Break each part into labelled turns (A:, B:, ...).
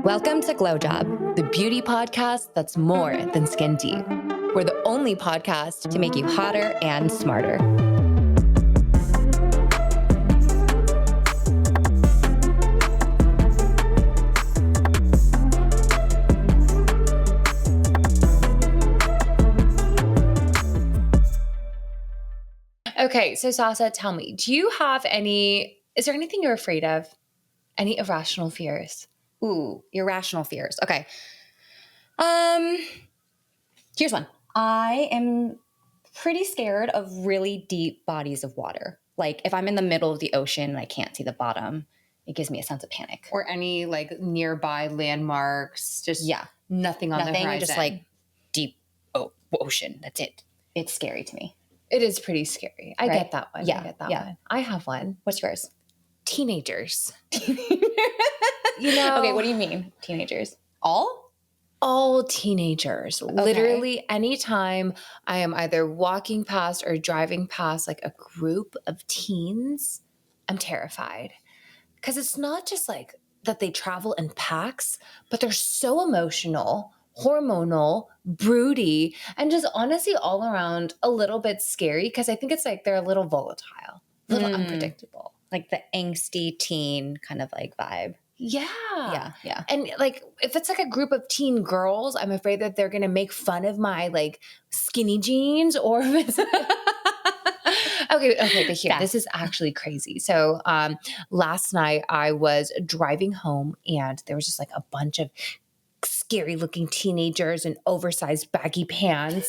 A: Welcome to GlowJob, the beauty podcast that's more than skin deep. We're the only podcast
B: to make you hotter and smarter.
A: Okay, so Sasa, tell me, is there anything you're afraid of? Any irrational fears?
B: Ooh, irrational fears. Okay. Here's one. I am pretty scared of really deep bodies of water. Like if I'm in the middle of the ocean and I can't see the bottom, it gives me a sense of panic.
A: Or any like nearby landmarks, nothing on the horizon.
B: Just like deep ocean. That's it. It's scary to me.
A: It is pretty scary. I get that one.
B: Yeah,
A: I get that one. I have one.
B: What's yours?
A: Teenagers.
B: Okay, what do you mean? Teenagers?
A: All teenagers. Okay. Literally anytime I am either walking past or driving past like a group of teens, I'm terrified. Because it's not just like that they travel in packs, but they're so emotional, hormonal, broody, and just honestly all around a little bit scary because I think it's like they're a little volatile, a little unpredictable.
B: Like the angsty teen kind of like vibe.
A: Yeah.
B: Yeah.
A: And like if it's like a group of teen girls, I'm afraid that they're going to make fun of my like skinny jeans or if it's Okay, but here, this is actually crazy. So last night I was driving home and there was just like a bunch of scary looking teenagers in oversized baggy pants.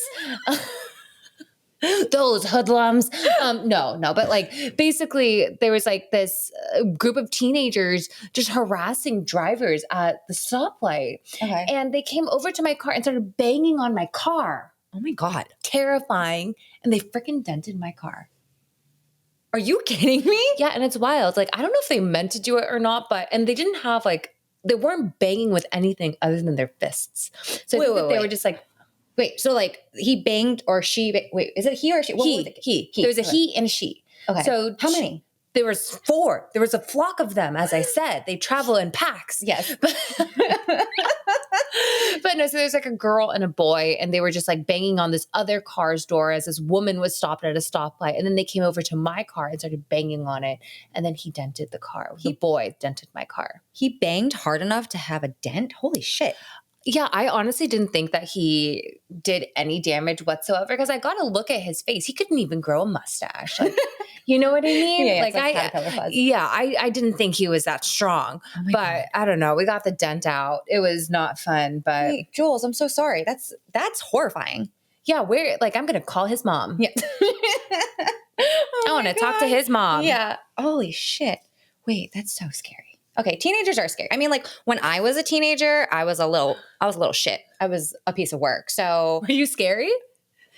A: Those hoodlums. No, but like basically there was like this group of teenagers just harassing drivers at the stoplight.
B: Okay.
A: And they came over to my car and started banging on my car.
B: Oh my God.
A: Terrifying. And they freaking dented my car.
B: Are you kidding me?
A: Yeah, and it's wild. Like, I don't know if they meant to do it or not, and they didn't have like, they weren't banging with anything other than their fists. So they were just like,
B: wait, so like he banged or she, wait, is it he or she?
A: He. There was a he and a she.
B: Okay.
A: So
B: how many?
A: There was 4. There was a flock of them, as I said. They travel in packs.
B: Yes.
A: But no, so there's like a girl and a boy, and they were just like banging on this other car's door as this woman was stopped at a stoplight. And then they came over to my car and started banging on it. And then he dented the car. The boy dented my car.
B: He banged hard enough to have a dent? Holy shit.
A: Yeah, I honestly didn't think that he did any damage whatsoever because I got to look at his face. He couldn't even grow a mustache. Like, you know what I mean?
B: Yeah, like
A: I didn't think he was that strong. But God. I don't know. We got the dent out. It was not fun. But
B: wait, Jules, I'm so sorry. That's horrifying.
A: Yeah, I'm gonna call his mom.
B: Yeah.
A: I want to talk to his mom.
B: Yeah. Holy shit. Wait, that's so scary. Okay, teenagers are scary. I mean, like when I was a teenager, I was a little shit. I was a piece of work. So
A: were you scary?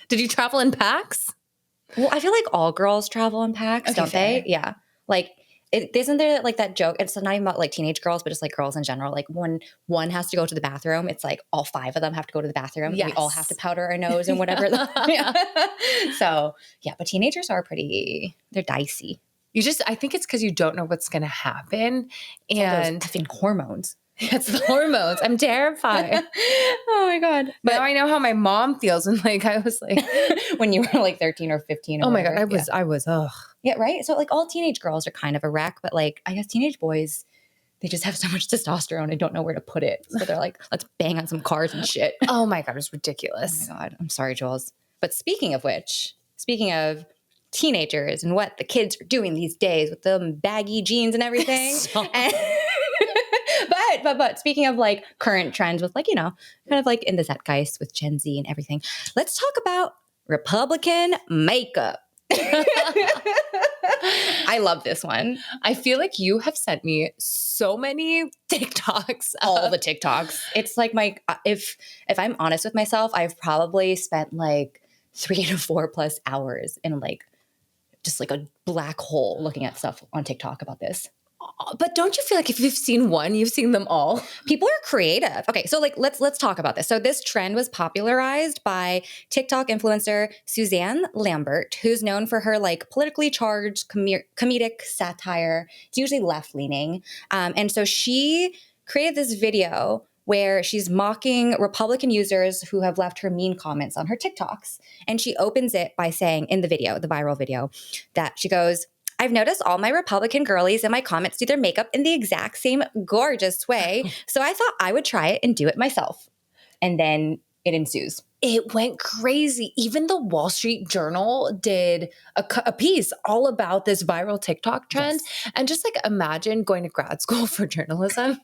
A: Did you travel in packs?
B: Well, I feel like all girls travel in packs, don't they? Yeah. Like, isn't there like that joke? It's not even about like teenage girls, but just like girls in general. Like when one has to go to the bathroom, it's like all 5 of them have to go to the bathroom. Yes. We all have to powder our nose and whatever. Yeah. So yeah, but teenagers are they're dicey.
A: I think it's because you don't know what's going to happen. And
B: effing hormones.
A: It's the hormones. I'm terrified.
B: Oh my God.
A: But now I know how my mom feels. And like, I was like,
B: when you were like 13 or 15. Or
A: oh my God. I was, ugh.
B: Yeah. Right. So like all teenage girls are kind of a wreck, but like, I guess teenage boys, they just have so much testosterone and don't know where to put it. So they're like, let's bang on some cars and shit.
A: Oh my God. It was ridiculous.
B: Oh my God. I'm sorry, Jules. But speaking of teenagers and what the kids are doing these days with them baggy jeans and everything. But speaking of like current trends with like, you know, kind of like in the zeitgeist with Gen Z and everything, let's talk about Republican makeup. I love this one.
A: I feel like you have sent me so many TikToks.
B: All the TikToks. It's like if I'm honest with myself, I've probably spent like 3 to 4 plus hours in like just like a black hole looking at stuff on TikTok about this.
A: But don't you feel like if you've seen one, you've seen them all?
B: People are creative. Okay, so like let's talk about this. So this trend was popularized by TikTok influencer Suzanne Lambert, who's known for her like politically charged comedic satire. It's usually left-leaning. And so she created this video where she's mocking Republican users who have left her mean comments on her TikToks. And she opens it by saying in the video, the viral video, that she goes, I've noticed all my Republican girlies in my comments do their makeup in the exact same gorgeous way. So I thought I would try it and do it myself. And then it ensues.
A: It went crazy. Even the Wall Street Journal did a piece all about this viral TikTok trend. Yes. And just like imagine going to grad school for journalism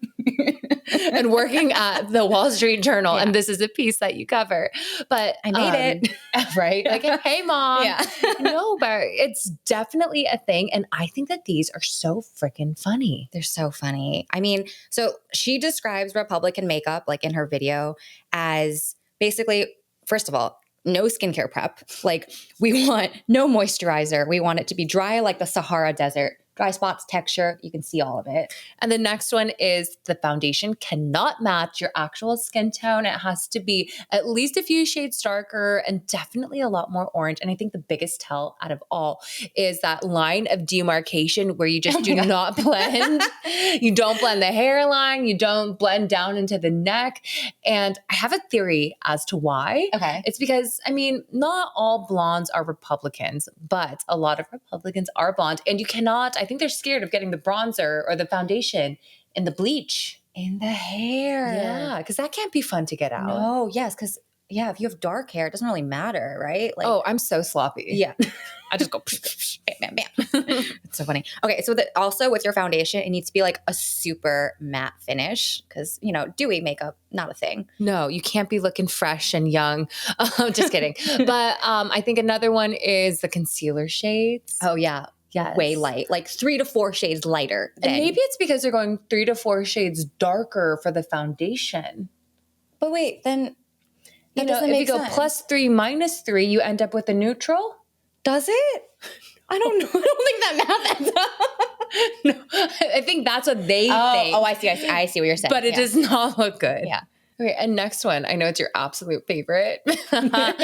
A: and working at the Wall Street Journal. Yeah. And this is a piece that you cover. But
B: I made it.
A: Right? Like, hey, mom. Yeah. No, but it's definitely a thing. And I think that these are so freaking funny.
B: They're so funny. I mean, so she describes Republican makeup, like in her video, as basically, first of all, no skincare prep. Like, we want no moisturizer. We want it to be dry like the Sahara Desert. Dry spots, texture, you can see all of it.
A: And the next one is the foundation cannot match your actual skin tone. It has to be at least a few shades darker and definitely a lot more orange. And I think the biggest tell out of all is that line of demarcation where you just do not blend. You don't blend the hairline. You don't blend down into the neck. And I have a theory as to why.
B: Okay.
A: It's because, I mean, not all blondes are Republicans, but a lot of Republicans are blonde. And you cannot, I think they're scared of getting the bronzer or the foundation in the bleach.
B: In the hair.
A: Yeah, because that can't be fun to get out.
B: No, yes, because, yeah, if you have dark hair, it doesn't really matter, right?
A: Like, oh, I'm so sloppy.
B: Yeah.
A: I just go
B: bam, bam, bam. It's so funny. Okay, so also with your foundation, it needs to be like a super matte finish because, you know, dewy makeup, not a thing.
A: No, you can't be looking fresh and young. Just kidding. But I think another one is the concealer shades.
B: Oh, yeah.
A: Yes.
B: Way light, like 3 to 4 shades lighter.
A: And maybe it's because they're going 3 to 4 shades darker for the foundation.
B: But wait, then
A: that doesn't make sense. If you go +3, -3, you end up with a neutral.
B: Does it? I don't know. I don't think that math adds
A: up. No, I think that's what they think.
B: Oh, I see. I see what you're saying.
A: But it does not look good.
B: Yeah.
A: Okay, and next one, I know it's your absolute favorite, but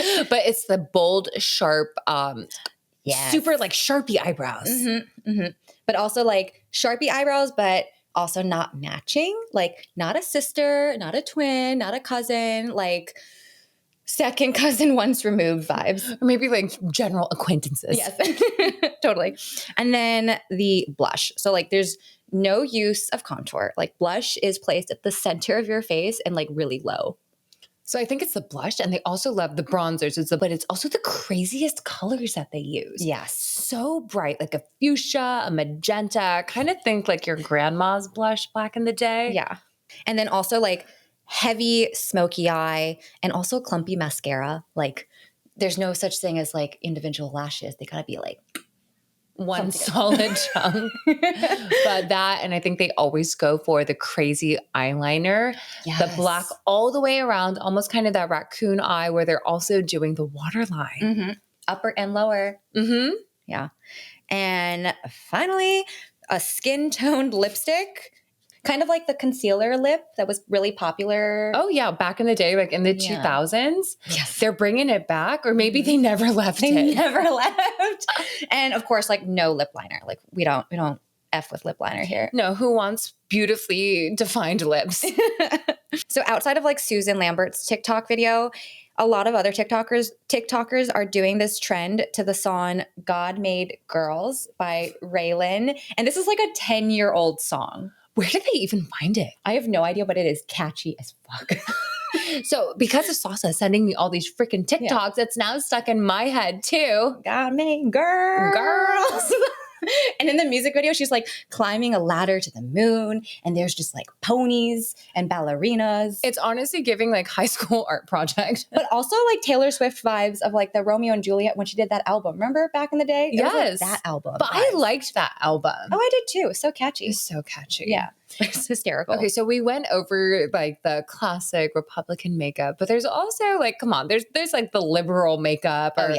A: it's the bold, sharp,
B: yes.
A: super like Sharpie eyebrows.
B: Mm-hmm, mm-hmm. But also like Sharpie eyebrows, but also not matching. Like not a sister, not a twin, not a cousin, like second cousin once removed vibes.
A: Or maybe like general acquaintances.
B: Yes, totally. And then the blush. So like there's no use of contour. Like blush is placed at the center of your face and like really low.
A: So I think it's the blush, and they also love the bronzers, but it's also the craziest colors that they use.
B: Yes.
A: So bright, like a fuchsia, a magenta, kind of think like your grandma's blush back in the day.
B: Yeah. And then also like heavy smoky eye and also clumpy mascara. Like there's no such thing as like individual lashes. They gotta be like
A: one solid chunk. But that, and I think they always go for the crazy eyeliner, yes. The black all the way around, almost kind of that raccoon eye where they're also doing the waterline.
B: Mm-hmm. Upper and lower.
A: Mm-hmm.
B: Yeah. And finally, a skin-toned lipstick. Kind of like the concealer lip that was really popular.
A: Oh, yeah. Back in the day, like in the 2000s.
B: Yes.
A: They're bringing it back, or maybe they never left it.
B: They never left. And of course, like no lip liner. Like we don't F with lip liner here.
A: No, who wants beautifully defined lips?
B: So outside of like Susan Lambert's TikTok video, a lot of other TikTokers are doing this trend to the song God Made Girls by Raylan. And this is like a 10-year-old song.
A: Where did they even find it?
B: I have no idea, but it is catchy as fuck.
A: So because of Sasa sending me all these freaking TikToks, it's now stuck in my head too.
B: God made girls. And in the music video, she's like climbing a ladder to the moon, and there's just like ponies and ballerinas.
A: It's honestly giving like high school art project.
B: But also like Taylor Swift vibes of like the Romeo and Juliet when she did that album. Remember back in the day?
A: Yes.
B: It was like that album.
A: But I liked that album.
B: Oh, I did too. It was so catchy.
A: It's so catchy.
B: Yeah. It's hysterical.
A: Okay, so we went over like the classic Republican makeup, but there's also like, come on, there's like the liberal makeup or,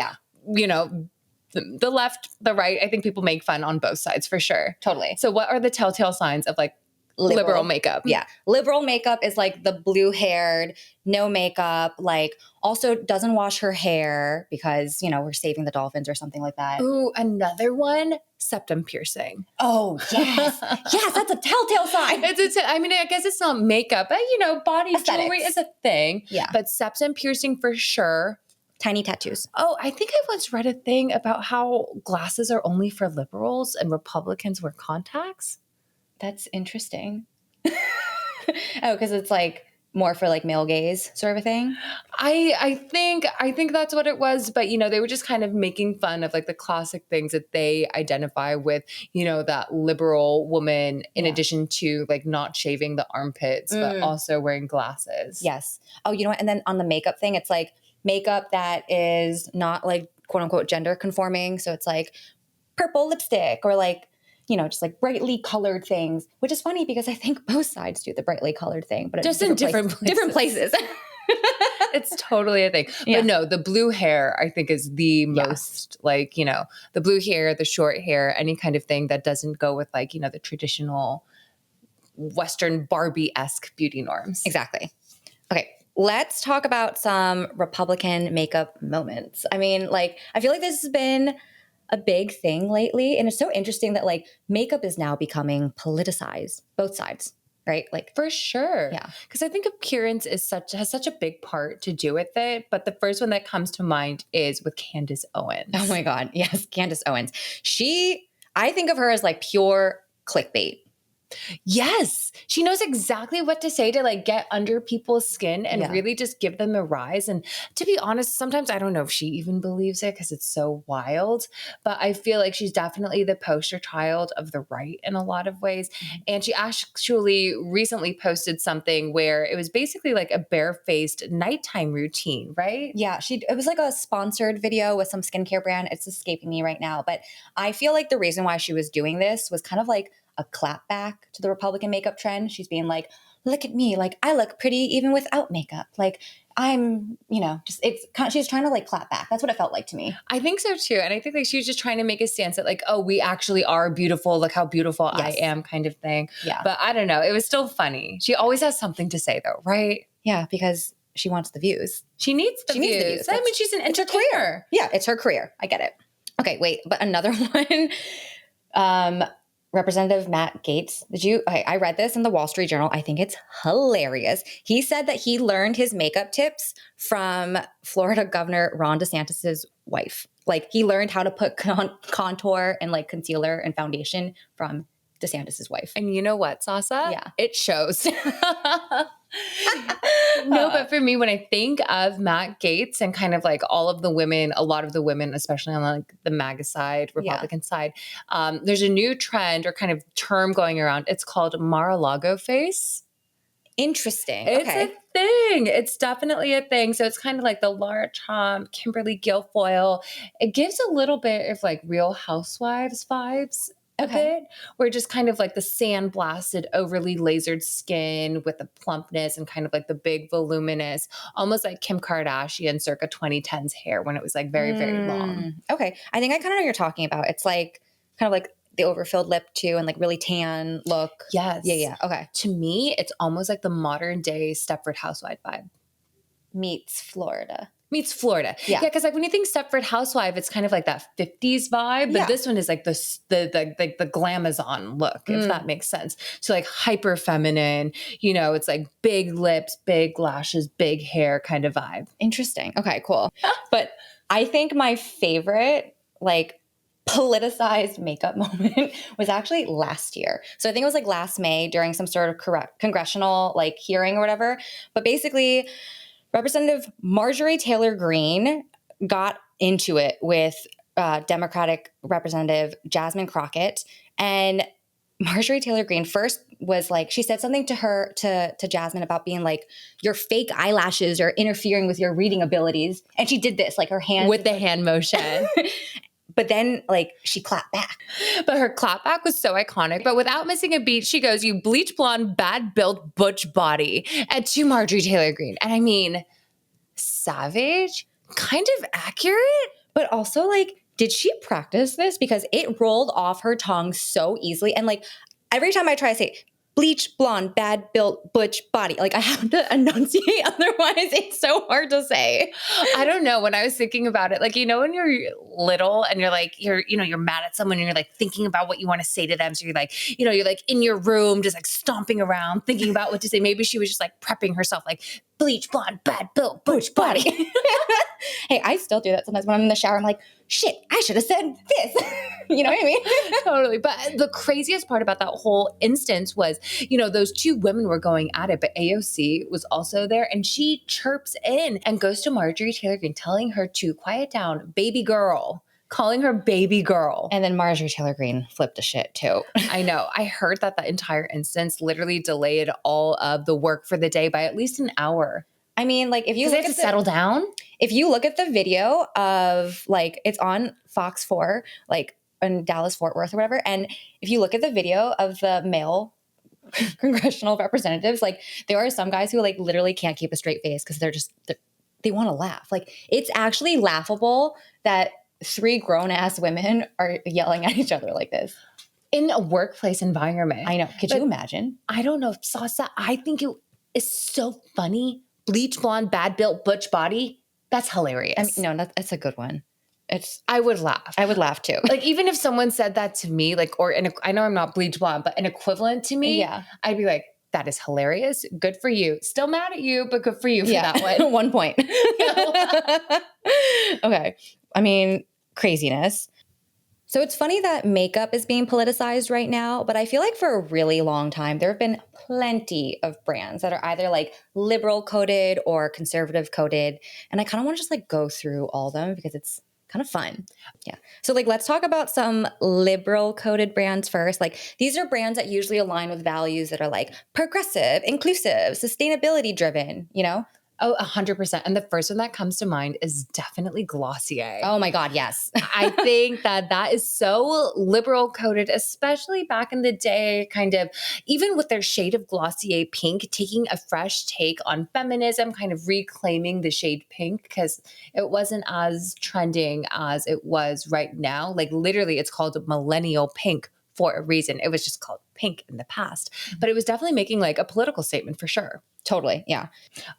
A: you know, the left, the right. I think people make fun on both sides for sure.
B: Totally.
A: So what are the telltale signs of like liberal makeup.
B: Yeah. Liberal makeup is like the blue-haired, no makeup, like also doesn't wash her hair because, you know, we're saving the dolphins or something like that.
A: Ooh, another one, septum piercing.
B: Oh, yes. Yes, that's a telltale sign.
A: I mean, I guess it's not makeup, but, you know, body
B: Aesthetics.
A: jewelry is a thing.
B: Yeah.
A: But septum piercing for sure.
B: Tiny tattoos.
A: Oh, I think I once read a thing about how glasses are only for liberals and Republicans wear contacts.
B: That's interesting. Oh, because it's like more for like male gaze sort of a thing.
A: I think that's what it was, but you know, they were just kind of making fun of like the classic things that they identify with, you know, that liberal woman in addition to like not shaving the armpits, but also wearing glasses.
B: Yes. Oh, you know what? And then on the makeup thing, it's like makeup that is not like quote unquote gender conforming. So it's like purple lipstick or like, you know, just like brightly colored things, which is funny because I think both sides do the brightly colored thing, but
A: just in different places. It's totally a thing.
B: Yeah.
A: But no, the blue hair, I think, is the most like, you know, the blue hair, the short hair, any kind of thing that doesn't go with like, you know, the traditional Western Barbie-esque beauty norms.
B: Exactly. Okay. Let's talk about some Republican makeup moments. I mean, like, I feel like this has been a big thing lately. And it's so interesting that like makeup is now becoming politicized, both sides, right? Like
A: for sure.
B: Yeah.
A: Because I think appearance has such a big part to do with it. But the first one that comes to mind is with Candace Owens.
B: Oh my God. Yes. Candace Owens. I think of her as like pure clickbait.
A: Yes. She knows exactly what to say to like get under people's skin and really just give them a rise. And to be honest, sometimes I don't know if she even believes it because it's so wild, but I feel like she's definitely the poster child of the right in a lot of ways. And she actually recently posted something where it was basically like a barefaced nighttime routine, right?
B: Yeah. It was like a sponsored video with some skincare brand. It's escaping me right now, but I feel like the reason why she was doing this was kind of like a clap back to the Republican makeup trend. She's being like, look at me, like I look pretty even without makeup. Like I'm, you know, just she's trying to like clap back. That's what it felt like to me.
A: I think so too. And I think like she was just trying to make a stance that like, oh, we actually are beautiful. Look how beautiful I am kind of thing.
B: Yeah.
A: But I don't know. It was still funny. She always has something to say though, right?
B: Yeah, because she wants the views.
A: She needs the views. I mean, she's an entertainer.
B: Yeah, it's her career. I get it. Okay, wait, but another one. Representative Matt Gaetz, I read this in the Wall Street Journal. I think it's hilarious. He said that he learned his makeup tips from Florida Governor Ron DeSantis's wife. Like he learned how to put contour and like concealer and foundation from DeSantis's wife.
A: And you know what, Sasa?
B: Yeah.
A: It shows. No, but for me, when I think of Matt Gaetz and kind of like all of the women, a lot of the women, especially on like the MAGA side, Republican side, there's a new trend or kind of term going around. It's called Mar-a-Lago face.
B: Interesting.
A: It's a thing. It's definitely a thing. So it's kind of like the Lara Trump, Kimberly Guilfoyle. It gives a little bit of like Real Housewives vibes. A bit, where just kind of like the sandblasted, overly lasered skin with the plumpness and kind of like the big voluminous, almost like Kim Kardashian circa 2010s hair when it was like very, very long.
B: Okay. I think I kind of know what you're talking about. It's like kind of like the overfilled lip too and like really tan look.
A: Yes.
B: Yeah. Okay.
A: To me, it's almost like the modern day Stepford Housewife vibe.
B: Meets Florida.
A: Yeah. Because like when you think Stepford Housewife, it's kind of like that 50s vibe, but this one is like the glamazon look, if that makes sense. So like hyper feminine, you know, it's like big lips, big lashes, big hair kind of vibe.
B: Interesting. Okay, cool. But I think my favorite like politicized makeup moment was actually last year. So I think it was like last May during some sort of congressional like hearing or whatever. But basically Representative Marjorie Taylor Greene got into it with Democratic Representative Jasmine Crockett. And Marjorie Taylor Greene first was like, she said something to Jasmine about being like, your fake eyelashes are interfering with your reading abilities. And she did this, like her hand.
A: With the hand motion.
B: But then, like, she clapped back.
A: But her clap back was so iconic. But without missing a beat, she goes, you bleach blonde, bad built butch body. And to Marjorie Taylor Greene. And I mean, savage, kind of accurate.
B: But also, like, did she practice this? Because it rolled off her tongue so easily. And, like, every time I try to say, bleach blonde, bad built, butch body. Like I have to enunciate, otherwise it's so hard to say.
A: I don't know. When I was thinking about it, like, when you're little and you're like, you're mad at someone and you're like thinking about what you want to say to them. So you're like, you're like in your room, just like stomping around, thinking about what to say. Maybe she was just like prepping herself, like bleach blonde, bad built, butch body.
B: Hey, I still do that sometimes when I'm in the shower. I'm like, shit, I should have said this. You know what I mean?
A: Totally. But the craziest part about that whole instance was, those two women were going at it, but AOC was also there and she chirps in and goes to Marjorie Taylor Greene, telling her to quiet down, baby girl, calling her baby girl.
B: And then Marjorie Taylor Greene flipped a shit too.
A: I know. I heard that the entire instance literally delayed all of the work for the day by at least an hour.
B: I mean, like if you
A: look at settle down.
B: If you look at the video of like, it's on Fox 4, like in Dallas, Fort Worth or whatever. And if you look at the video of the male congressional representatives, like there are some guys who like literally can't keep a straight face because they want to laugh. Like it's actually laughable that 3 grown-ass women are yelling at each other like this.
A: In a workplace environment.
B: I know. Could you imagine?
A: I don't know. Sasa, I think it is so funny. Bleach blonde, bad built, butch body. That's hilarious.
B: I mean, no, that's a good one.
A: I would laugh.
B: I would laugh too.
A: Like even if someone said that to me, like, I know I'm not bleach blonde, but an equivalent to me,
B: yeah,
A: I'd be like, that is hilarious. Good for you. Still mad at you, but good for you for that one.
B: 1 point. Okay. I mean, craziness. So it's funny that makeup is being politicized right now, but I feel like for a really long time, there have been plenty of brands that are either like liberal coded or conservative coded. And I kind of want to just like go through all of them because it's kind of fun. Yeah. So like, let's talk about some liberal coded brands first. Like these are brands that usually align with values that are like progressive, inclusive, sustainability driven,
A: Oh, 100%. And the first one that comes to mind is definitely Glossier.
B: Oh my God, yes.
A: I think that is so liberal coded, especially back in the day, kind of even with their shade of Glossier pink, taking a fresh take on feminism, kind of reclaiming the shade pink because it wasn't as trending as it was right now. Like literally it's called millennial pink for a reason. It was just called pink in the past, but it was definitely making like a political statement for sure.
B: Totally. Yeah.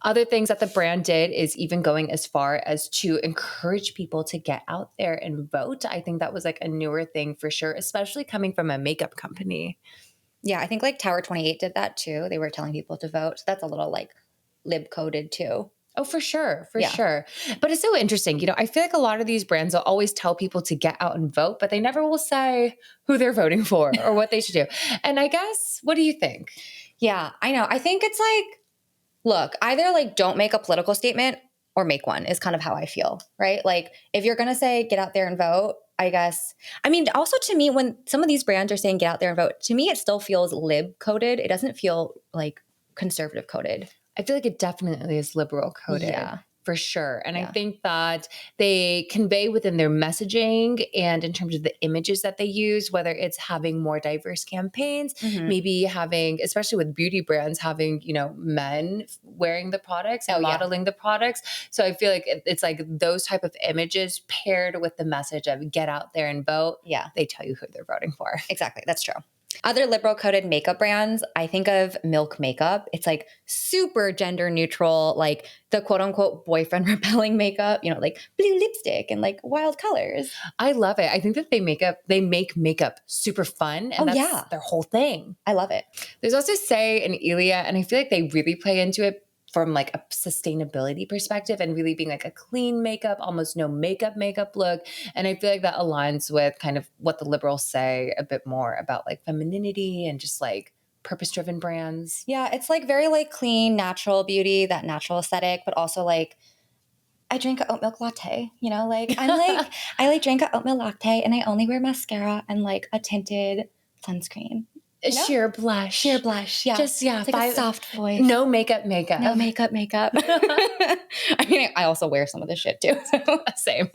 A: Other things that the brand did is even going as far as to encourage people to get out there and vote. I think that was like a newer thing for sure, especially coming from a makeup company.
B: Yeah. I think like Tower 28 did that too. They were telling people to vote. So that's a little like lib coded too.
A: Oh, for sure. For sure. But it's so interesting. I feel like a lot of these brands will always tell people to get out and vote, but they never will say who they're voting for or what they should do. And I guess, what do you think?
B: Yeah, I know. I think it's like, look, either like don't make a political statement or make one is kind of how I feel, right? Like if you're going to say get out there and vote, I guess. I mean, also to me, when some of these brands are saying get out there and vote, to me, it still feels lib coded. It doesn't feel like conservative coded.
A: I feel like it definitely is liberal coded.
B: Yeah.
A: For sure. And I think that they convey within their messaging and in terms of the images that they use, whether it's having more diverse campaigns, maybe having, especially with beauty brands, having, men wearing the products and modeling the products. So I feel like it's like those type of images paired with the message of get out there and vote.
B: Yeah.
A: They tell you who they're voting for.
B: Exactly. That's true. Other liberal coded makeup brands, I think of Milk Makeup. It's like super gender neutral, like the quote unquote boyfriend repelling makeup, like blue lipstick and like wild colors.
A: I love it. I think that they make makeup super fun. And that's their whole thing.
B: I love it.
A: There's also Say and Ilia, and I feel like they really play into it from like a sustainability perspective and really being like a clean makeup, almost no makeup look. And I feel like that aligns with kind of what the liberals say a bit more about like femininity and just like purpose-driven brands.
B: Yeah, it's like very like clean, natural beauty, that natural aesthetic, but also like I drink an oat milk latte, like I'm like, I like drink an oat milk latte and I only wear mascara and like a tinted sunscreen.
A: Sheer blush.
B: Yeah.
A: Just,
B: It's like a soft voice.
A: No makeup.
B: No makeup. I mean, I also wear some of this shit too. So.
A: Same.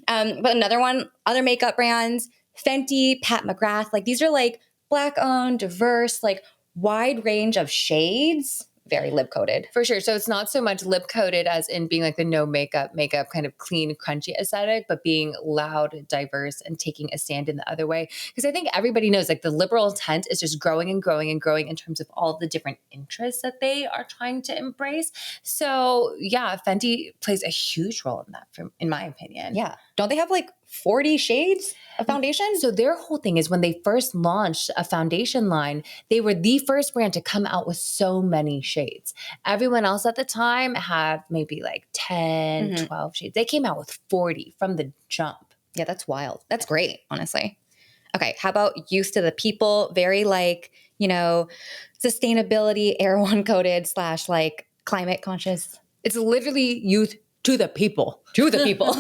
B: But another one, other makeup brands, Fenty, Pat McGrath, like these are like Black owned, diverse, like wide range of shades, very lip coated.
A: For sure. So it's not so much lip coated as in being like the no makeup kind of clean, crunchy aesthetic, but being loud, diverse, and taking a stand in the other way. Because I think everybody knows like the liberal intent is just growing and growing and growing in terms of all the different interests that they are trying to embrace. So yeah, Fenty plays a huge role in that, in my opinion.
B: Yeah. Don't they have like 40 shades of foundation?
A: So their whole thing is when they first launched a foundation line, they were the first brand to come out with so many shades. Everyone else at the time had maybe like 10, 12 shades. They came out with 40 from the jump.
B: Yeah, that's wild. That's great, honestly. Okay, how about use to the people? Very like, sustainability, Air One coated / like climate conscious.
A: It's literally youth to the people.
B: To the people.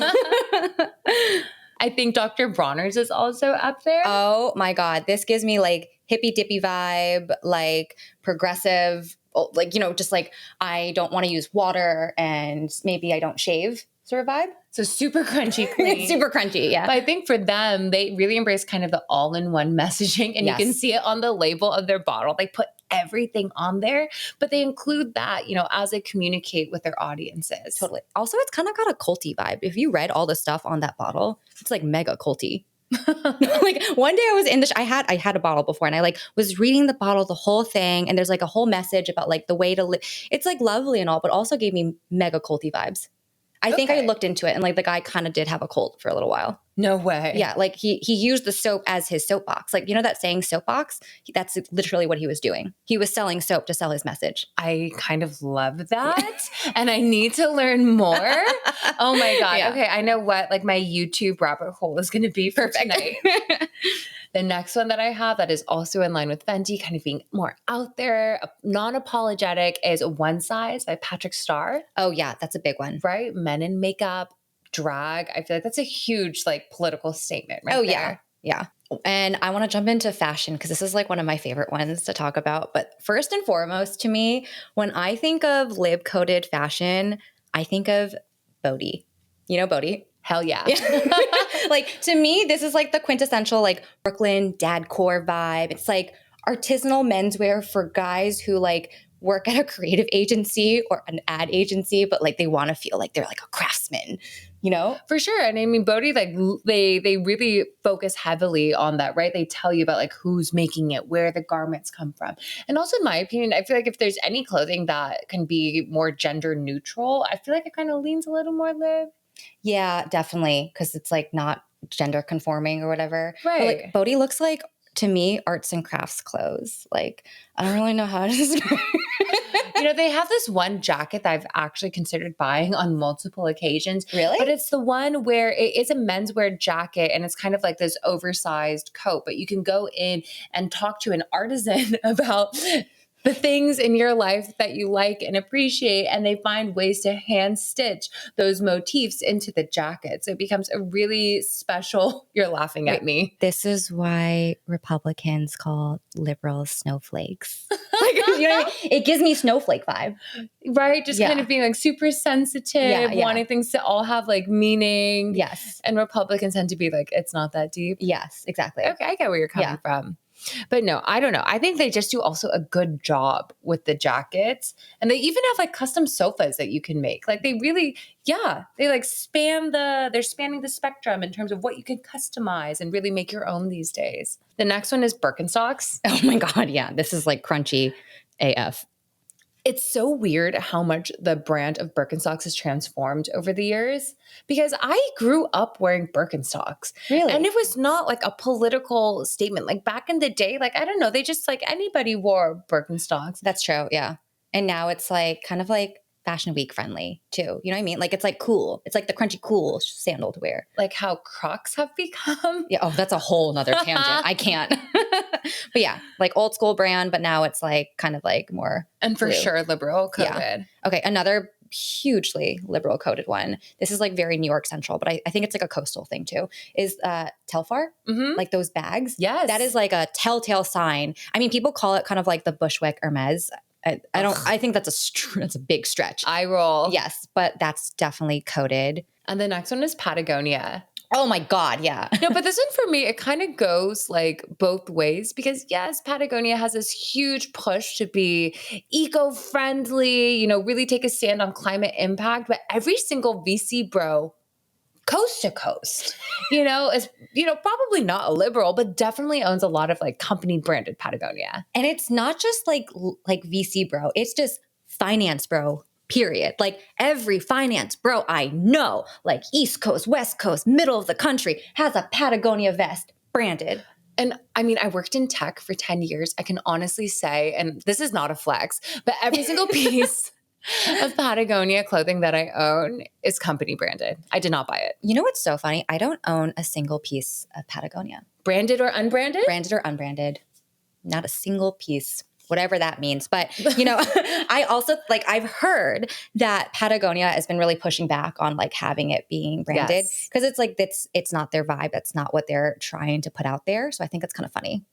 A: I think Dr. Bronner's is also up there.
B: Oh my God. This gives me like hippy dippy vibe, like progressive, like, just like I don't want to use water and maybe I don't shave sort of vibe.
A: So super crunchy clean.
B: Super crunchy, yeah.
A: But I think for them, they really embrace kind of the all-in-one messaging. And
B: Yes.
A: You can see it on the label of their bottle. They put everything on there, but they include that, as they communicate with their audiences.
B: Totally. Also, it's kind of got a culty vibe. If you read all the stuff on that bottle, it's like mega culty. Like one day I was in I had a bottle before and I like was reading the bottle, the whole thing. And there's like a whole message about like the way to live. It's like lovely and all, but also gave me mega culty vibes. I think I looked into it and like the guy kind of did have a cult for a little while.
A: No way.
B: Yeah. Like he used the soap as his soapbox. Like, that saying soapbox? That's literally what he was doing. He was selling soap to sell his message.
A: I kind of love that. And I need to learn more. Oh my God.
B: Yeah.
A: Okay. I know what like my YouTube rabbit hole is going to be for tonight. The next one that I have that is also in line with Fenty, kind of being more out there, non-apologetic, is One Size by Patrick Starr.
B: Oh yeah, that's a big one.
A: Right? Men in makeup, drag. I feel like that's a huge like political statement right there.
B: Yeah. And I want to jump into fashion because this is like one of my favorite ones to talk about. But first and foremost to me, when I think of lib-coated fashion, I think of Bodhi. You know Bodhi?
A: Hell yeah.
B: Like to me, this is like the quintessential like Brooklyn dadcore vibe. It's like artisanal menswear for guys who like work at a creative agency or an ad agency, but like they want to feel like they're like a craftsman,
A: For sure. And I mean, Bodhi, like they really focus heavily on that, right? They tell you about like who's making it, where the garments come from. And also in my opinion, I feel like if there's any clothing that can be more gender neutral, I feel like it kind of leans a little more lib.
B: Yeah, definitely. Because it's like not gender conforming or whatever.
A: Right.
B: But like Bodhi looks like, to me, arts and crafts clothes. Like, I don't really know how to describe
A: They have this one jacket that I've actually considered buying on multiple occasions.
B: Really?
A: But it's the one where it is a menswear jacket and it's kind of like this oversized coat, but you can go in and talk to an artisan about the things in your life that you like and appreciate, and they find ways to hand stitch those motifs into the jacket. So it becomes a really special, you're laughing at me.
B: This is why Republicans call liberals snowflakes. Like, you know what I mean? It gives me snowflake vibe.
A: Right? Just kind of being like super sensitive, wanting things to all have like meaning.
B: Yes.
A: And Republicans tend to be like, it's not that deep.
B: Yes, exactly.
A: Okay, I get where you're coming from. But no, I don't know. I think they just do also a good job with the jackets. And they even have like custom sofas that you can make. Like they really, they like they're spanning the spectrum in terms of what you can customize and really make your own these days. The next one is Birkenstocks.
B: Oh my God, yeah. This is like crunchy AF.
A: It's so weird how much the brand of Birkenstocks has transformed over the years because I grew up wearing Birkenstocks.
B: Really?
A: And it was not like a political statement. Like back in the day, like, I don't know, they just like anybody wore Birkenstocks.
B: That's true, yeah. And now it's like kind of like Fashion Week friendly too. You know what I mean? Like it's like cool. It's like the crunchy cool sandal to wear.
A: Like how Crocs have become.
B: Yeah. Oh, that's a whole nother tangent. I can't. But yeah, like old school brand, but now it's like kind of like more.
A: And for sure, liberal coded.
B: Yeah. Okay. Another hugely liberal coded one. This is like very New York Central, but I think it's like a coastal thing too, is Telfar, like those bags.
A: Yes.
B: That is like a telltale sign. I mean, people call it kind of like the Bushwick Hermes. I think that's a big stretch.
A: I roll.
B: Yes, but that's definitely coded.
A: And the next one is Patagonia.
B: Oh my God, yeah.
A: No, but this one for me, it kind of goes like both ways because yes, Patagonia has this huge push to be eco-friendly, really take a stand on climate impact, but every single VC bro coast to coast, is, probably not a liberal, but definitely owns a lot of like company branded Patagonia.
B: And it's not just like VC bro, it's just finance bro, period. Like every finance bro I know, like East Coast, West Coast, middle of the country, has a Patagonia vest branded.
A: And I mean, I worked in tech for 10 years. I can honestly say, and this is not a flex, but every single piece of Patagonia clothing that I own is company branded. I did not buy it.
B: You know what's so funny? I don't own a single piece of Patagonia.
A: Branded or unbranded?
B: Branded or unbranded. Not a single piece, whatever that means. But, I also I've heard that Patagonia has been really pushing back on like having it being branded because it's like, it's not their vibe. That's not what they're trying to put out there. So I think it's kind of funny.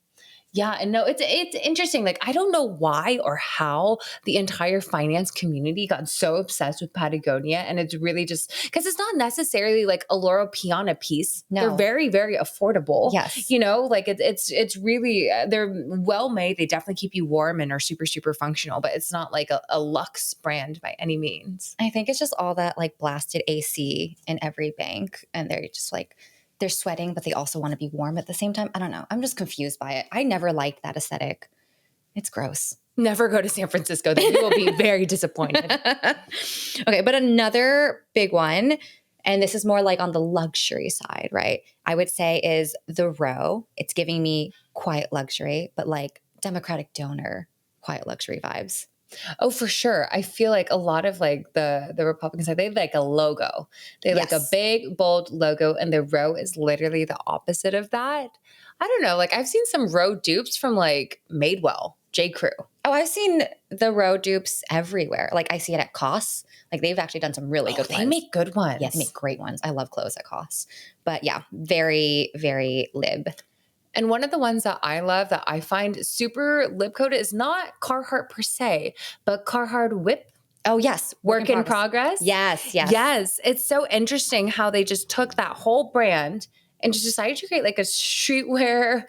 A: Yeah, and no, it's interesting. Like, I don't know why or how the entire finance community got so obsessed with Patagonia, and it's really just because it's not necessarily like a Loro Piana piece.
B: No.
A: They're very, very affordable.
B: Yes,
A: like it's really they're well made. They definitely keep you warm and are super, super functional. But it's not like a luxe brand by any means.
B: I think it's just all that like blasted AC in every bank, and they're just like. They're sweating, but they also want to be warm at the same time. I don't know. I'm just confused by it. I never liked that aesthetic. It's gross.
A: Never go to San Francisco. Then you will be very disappointed.
B: Okay, but another big one, and this is more like on the luxury side, right? I would say is the Row. It's giving me quiet luxury, but like Democratic donor quiet luxury vibes.
A: Oh, for sure. I feel like a lot of like the Republican side, they like a logo. They like a big, bold logo, and the Row is literally the opposite of that. I don't know. Like I've seen some Row dupes from like Madewell, J. Crew.
B: Oh, I've seen the Row dupes everywhere. Like I see it at COS. Like they've actually done some really good ones.
A: They make good ones.
B: Yeah, they make great ones. I love clothes at COS. But yeah, very, very lib.
A: And one of the ones that I love that I find super lip coated is not Carhartt per se, but Carhartt Whip.
B: Oh, yes.
A: Work in progress.
B: Yes, yes.
A: Yes. It's so interesting how they just took that whole brand and just decided to create like a streetwear.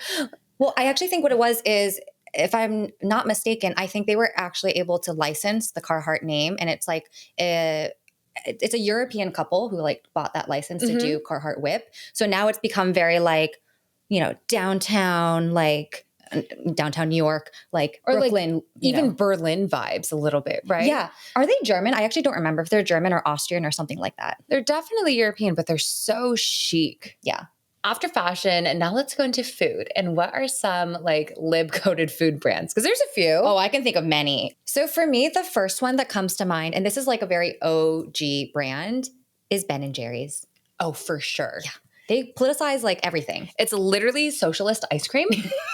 B: Well, I actually think what it was is, if I'm not mistaken, I think they were actually able to license the Carhartt name. And it's like it's a European couple who like bought that license to do Carhartt Whip. So now it's become very like, downtown, like downtown New York, like
A: or
B: Brooklyn,
A: like even Berlin vibes a little bit, right?
B: Yeah. Are they German? I actually don't remember if they're German or Austrian or something like that.
A: They're definitely European, but they're so chic.
B: Yeah.
A: After fashion, and now let's go into food. And what are some like lib-coated food brands? Because there's a few.
B: Oh, I can think of many. So for me, the first one that comes to mind, and this is like a very OG brand, is Ben & Jerry's.
A: Oh, for sure.
B: Yeah. They politicize like everything.
A: It's literally socialist ice cream.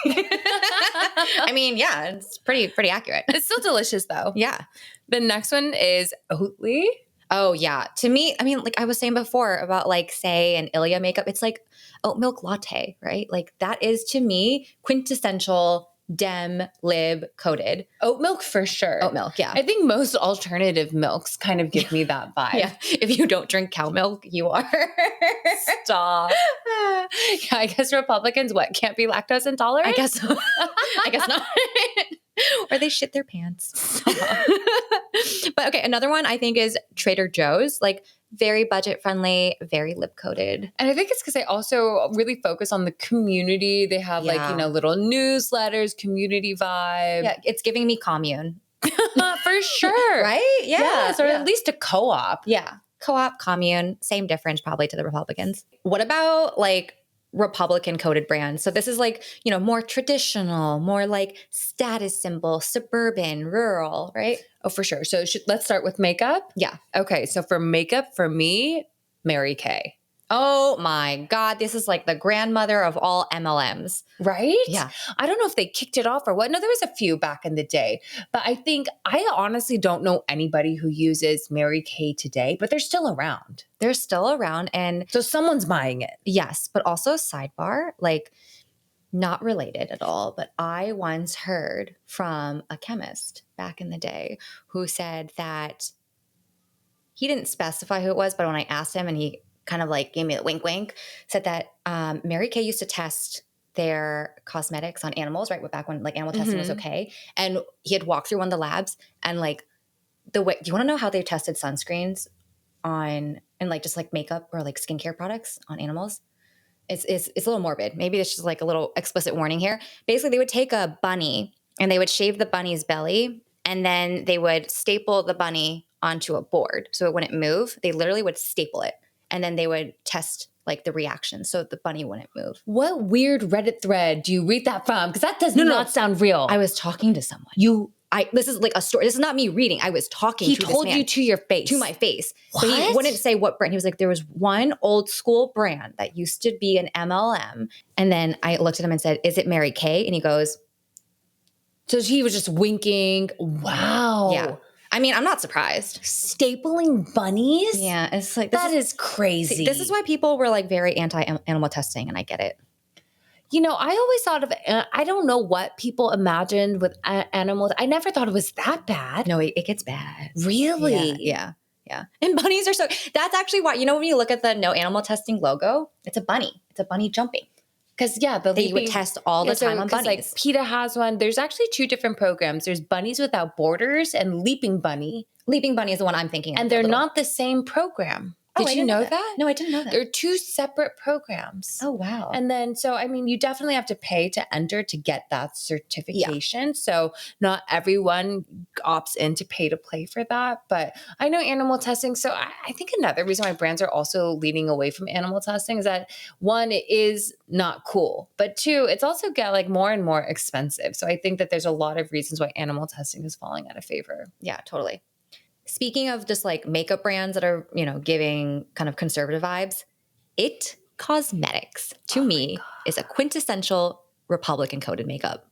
B: I mean, yeah, it's pretty accurate.
A: It's still delicious though.
B: Yeah.
A: The next one is Oatly.
B: Oh yeah. To me, I mean, like I was saying before about like Say and Ilia makeup, it's like oat milk latte, right? Like that is to me quintessential Dem lib coated.
A: Oat milk for sure.
B: Oat milk, yeah.
A: I think most alternative milks kind of give me that vibe.
B: Yeah. If you don't drink cow milk, you are.
A: Stop. Yeah, I guess Republicans, can't be lactose intolerant?
B: I guess so. I guess not. Or they shit their pants. But okay, another one I think is Trader Joe's. Like very budget friendly, very lip coated.
A: And I think it's because they also really focus on the community. They have little newsletters, community vibe.
B: Yeah, it's giving me commune.
A: For sure.
B: Right? Yeah.
A: Yes, or at least a co-op.
B: Yeah. Co-op, commune, same difference probably to the Republicans. What about like Republican coded brands? So this is like, more traditional, more like status symbol, suburban, rural, right?
A: Oh, for sure. So let's start with makeup.
B: Yeah.
A: Okay. So for makeup, for me, Mary Kay.
B: Oh my God. This is like the grandmother of all MLMs.
A: Right?
B: Yeah.
A: I don't know if they kicked it off or what. No, there was a few back in the day. But I honestly don't know anybody who uses Mary Kay today, but they're still around.
B: They're still around. And
A: so someone's buying it.
B: Yes. But also sidebar, like not related at all. But I once heard from a chemist back in the day who said that he didn't specify who it was, but when I asked him and he kind of like gave me the wink wink, said that Mary Kay used to test their cosmetics on animals, right? Back when like animal testing was okay. And he had walked through one of the labs and like the way, do you want to know how they tested sunscreens on, and like just like makeup or like skincare products on animals? It's a little morbid. Maybe it's just like a little explicit warning here. Basically, they would take a bunny and they would shave the bunny's belly and then they would staple the bunny onto a board so it wouldn't move. They literally would staple it and then they would test like the reaction so the bunny wouldn't move.
A: What weird Reddit thread do you read that from? Because that does not sound real.
B: I was talking to someone. This is like a story. This is not me reading. I was talking to this man.
A: He told you to your face.
B: To my face.
A: What?
B: But he wouldn't say what brand. He was like, there was one old school brand that used to be an MLM. And then I looked at him and said, is it Mary Kay? And he goes.
A: So he was just winking. Wow.
B: Yeah. I mean, I'm not surprised.
A: Stapling bunnies?
B: Yeah. It's like,
A: that is crazy.
B: See, this is why people were like very anti-animal testing, and I get it.
A: You know, I always thought of, I don't know what people imagined with animals. I never thought it was that bad.
B: No, it gets bad.
A: Really?
B: Yeah. And bunnies are that's actually why, you know, when you look at the no animal testing logo, it's a bunny. It's a bunny jumping.
A: Because,
B: they would test all the time on bunnies.
A: Like PETA has one. There's actually two different programs. There's Bunnies Without Borders and Leaping Bunny.
B: Leaping Bunny is the one I'm thinking of.
A: And they're not the same program. Did you know that?
B: No, I didn't know that.
A: They're two separate programs.
B: Oh, wow.
A: And then, so, I mean, you definitely have to pay to enter to get that certification. Yeah. So not everyone opts in to pay to play for that. But I know animal testing. So I think another reason why brands are also leaning away from animal testing is that, one, it is not cool. But two, it's also get like more and more expensive. So I think that there's a lot of reasons why animal testing is falling out of favor.
B: Yeah, totally. Speaking of just like makeup brands that are, you know, giving kind of conservative vibes, It Cosmetics to me is a quintessential Republican coded makeup.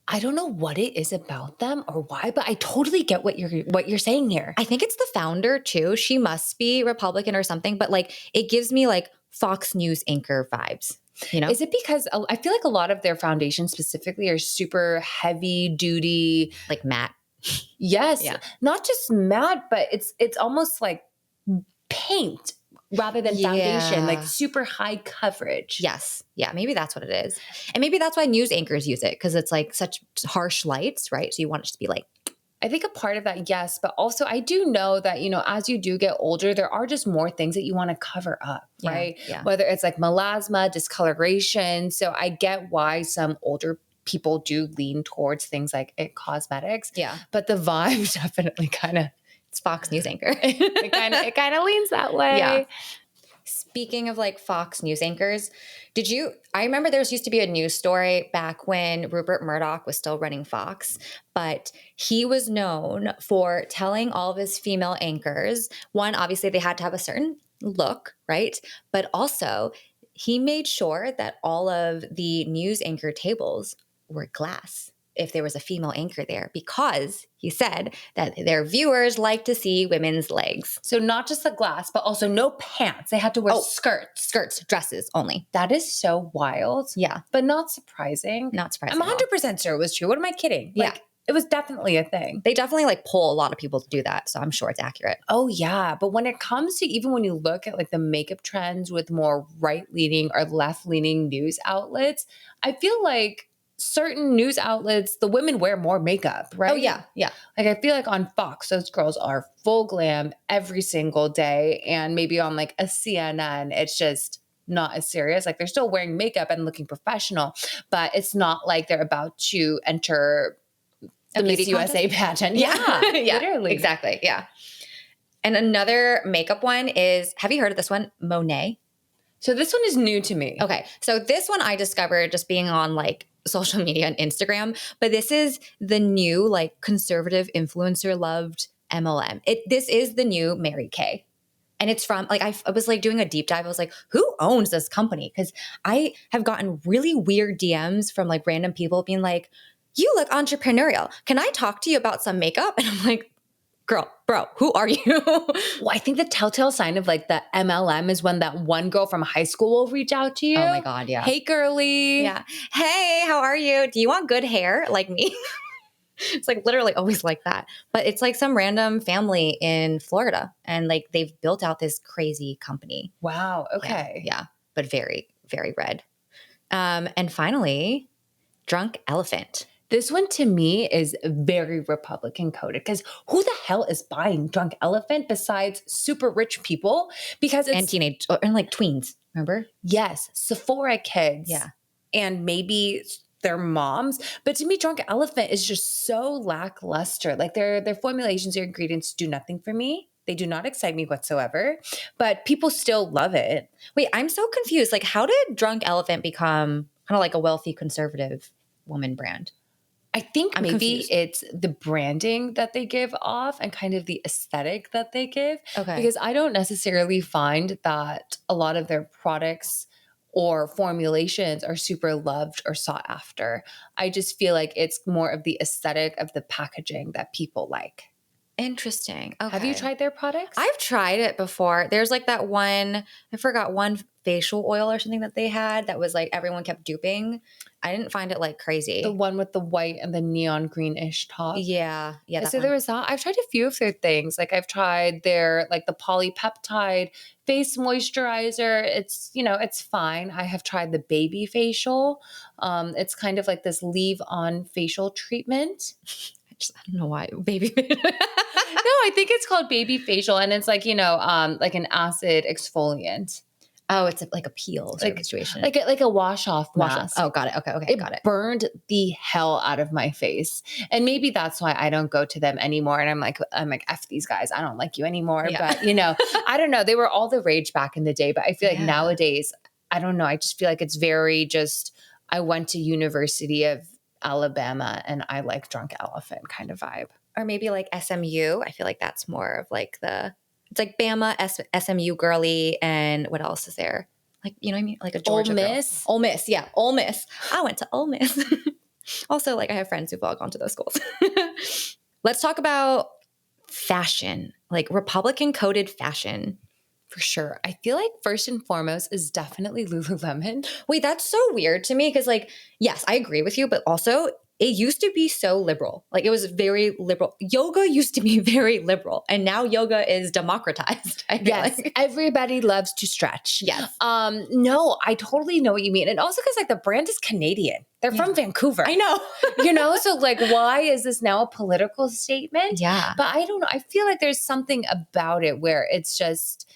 A: I don't know what it is about them or why, but I totally get what you're saying here.
B: I think it's the founder too. She must be Republican or something, but like it gives me like Fox News anchor vibes. You know?
A: Is it because I feel like a lot of their foundations specifically are super heavy duty,
B: like matte?
A: Yes. Yeah. Not just matte, but it's almost like paint rather than foundation, like super high coverage.
B: Yes. Yeah. Maybe that's what it is. And maybe that's why news anchors use it, because it's like such harsh lights, right? So you want it to be like.
A: I think a part of that, yes. But also I do know that, you know, as you do get older, there are just more things that you want to cover up, right?
B: Yeah.
A: Whether it's like melasma, discoloration. So I get why some older people do lean towards things like It Cosmetics.
B: Yeah.
A: But the vibe definitely kind of.
B: It's Fox News anchor.
A: it kind of leans that way.
B: Yeah. Speaking of like Fox News anchors, I remember there used to be a news story back when Rupert Murdoch was still running Fox, but he was known for telling all of his female anchors, one, obviously they had to have a certain look, right? But also he made sure that all of the news anchor tables were glass if there was a female anchor there, because he said that their viewers like to see women's legs.
A: So not just the glass, but also no pants. They had to wear
B: skirts, dresses only.
A: That is so wild.
B: Yeah.
A: But not surprising.
B: Not surprising.
A: I'm 100% sure it was true. What am I kidding?
B: Yeah.
A: It was definitely a thing.
B: They definitely like pull a lot of people to do that. So I'm sure it's accurate.
A: Oh yeah. But when it comes to, even when you look at like the makeup trends with more right-leaning or left-leaning news outlets, I feel like certain news outlets, the women wear more makeup, right?
B: Oh, yeah. Yeah.
A: Like I feel like on Fox, those girls are full glam every single day. And maybe on like a CNN, it's just not as serious. Like they're still wearing makeup and looking professional, but it's not like they're about to enter the Miss USA pageant.
B: Yeah.
A: Yeah. Literally.
B: Exactly. Yeah. And another makeup one is, have you heard of this one? Monet.
A: So this one is new to me.
B: Okay. So this one I discovered just being on like social media and Instagram, but this is the new like conservative influencer loved MLM. This is the new Mary Kay. And it's from like, I was like doing a deep dive. I was like, who owns this company? Because I have gotten really weird DMs from like random people being like, you look entrepreneurial. Can I talk to you about some makeup? And I'm like, girl, bro, who are you?
A: Well, I think the telltale sign of like the MLM is when that one girl from high school will reach out to you.
B: Oh my God, yeah.
A: Hey, girly.
B: Yeah. Hey, how are you? Do you want good hair like me? It's like literally always like that. But it's like some random family in Florida, and like they've built out this crazy company.
A: Wow. Okay.
B: Yeah. But very, very red. And finally, Drunk Elephant.
A: This one to me is very Republican coded because who the hell is buying Drunk Elephant besides super rich people? Because it's
B: And teenage, and like tweens, remember?
A: yes, Sephora kids.
B: Yeah.
A: And maybe their moms. But to me, Drunk Elephant is just so lackluster. Like their formulations, their ingredients do nothing for me. They do not excite me whatsoever. But people still love it.
B: Wait, I'm so confused. Like, how did Drunk Elephant become kind of like a wealthy conservative woman brand?
A: I think
B: I'm
A: maybe
B: confused.
A: it's the branding that they give off and kind of the aesthetic that they give.
B: Okay.
A: Because I don't necessarily find that a lot of their products or formulations are super loved or sought after. I just feel like it's more of the aesthetic of the packaging that people like.
B: Interesting. Okay.
A: Have you tried their products?
B: I've tried it before. There's like that one, I forgot, one facial oil or something that they had that was like everyone kept duping. I didn't find it like crazy.
A: The one with the white and the neon greenish top.
B: Yeah. That
A: so
B: one.
A: there was that. I've tried a few of their things. Like I've tried their like the polypeptide face moisturizer. It's, it's fine. I have tried the baby facial. It's kind of like this leave-on facial treatment.
B: I don't know why. Baby.
A: No, I think it's called baby facial, and it's like, like an acid exfoliant.
B: Oh, it's like a peel sort of situation.
A: Like a wash-off mask.
B: Oh, got it. Okay, got it.
A: Burned the hell out of my face. And maybe that's why I don't go to them anymore. And I'm like, F these guys. I don't like you anymore.
B: Yeah.
A: But, I don't know. They were all the rage back in the day. But I feel like nowadays, I don't know. I just feel like it's very just, I went to University of Alabama and I like Drunk Elephant kind of vibe.
B: Or maybe like SMU. I feel like that's more of like it's like Bama, SMU girly, and what else is there? Like, you know what I mean? Like a Georgia
A: Ole Miss?
B: Girl. Ole Miss, yeah. Ole Miss. I went to Ole Miss. Also, like I have friends who've all gone to those schools. Let's talk about fashion, like Republican coded fashion.
A: For sure. I feel like first and foremost is definitely Lululemon.
B: Wait, that's so weird to me because like, yes, I agree with you, but also it used to be so liberal. Like it was very liberal. Yoga used to be very liberal, and now yoga is democratized.
A: Yes, everybody loves to stretch.
B: Yes.
A: No, I totally know what you mean. And also because like the brand is Canadian. They're from Vancouver.
B: I know.
A: So like why is this now a political statement?
B: Yeah.
A: But I don't know. I feel like there's something about it where it's just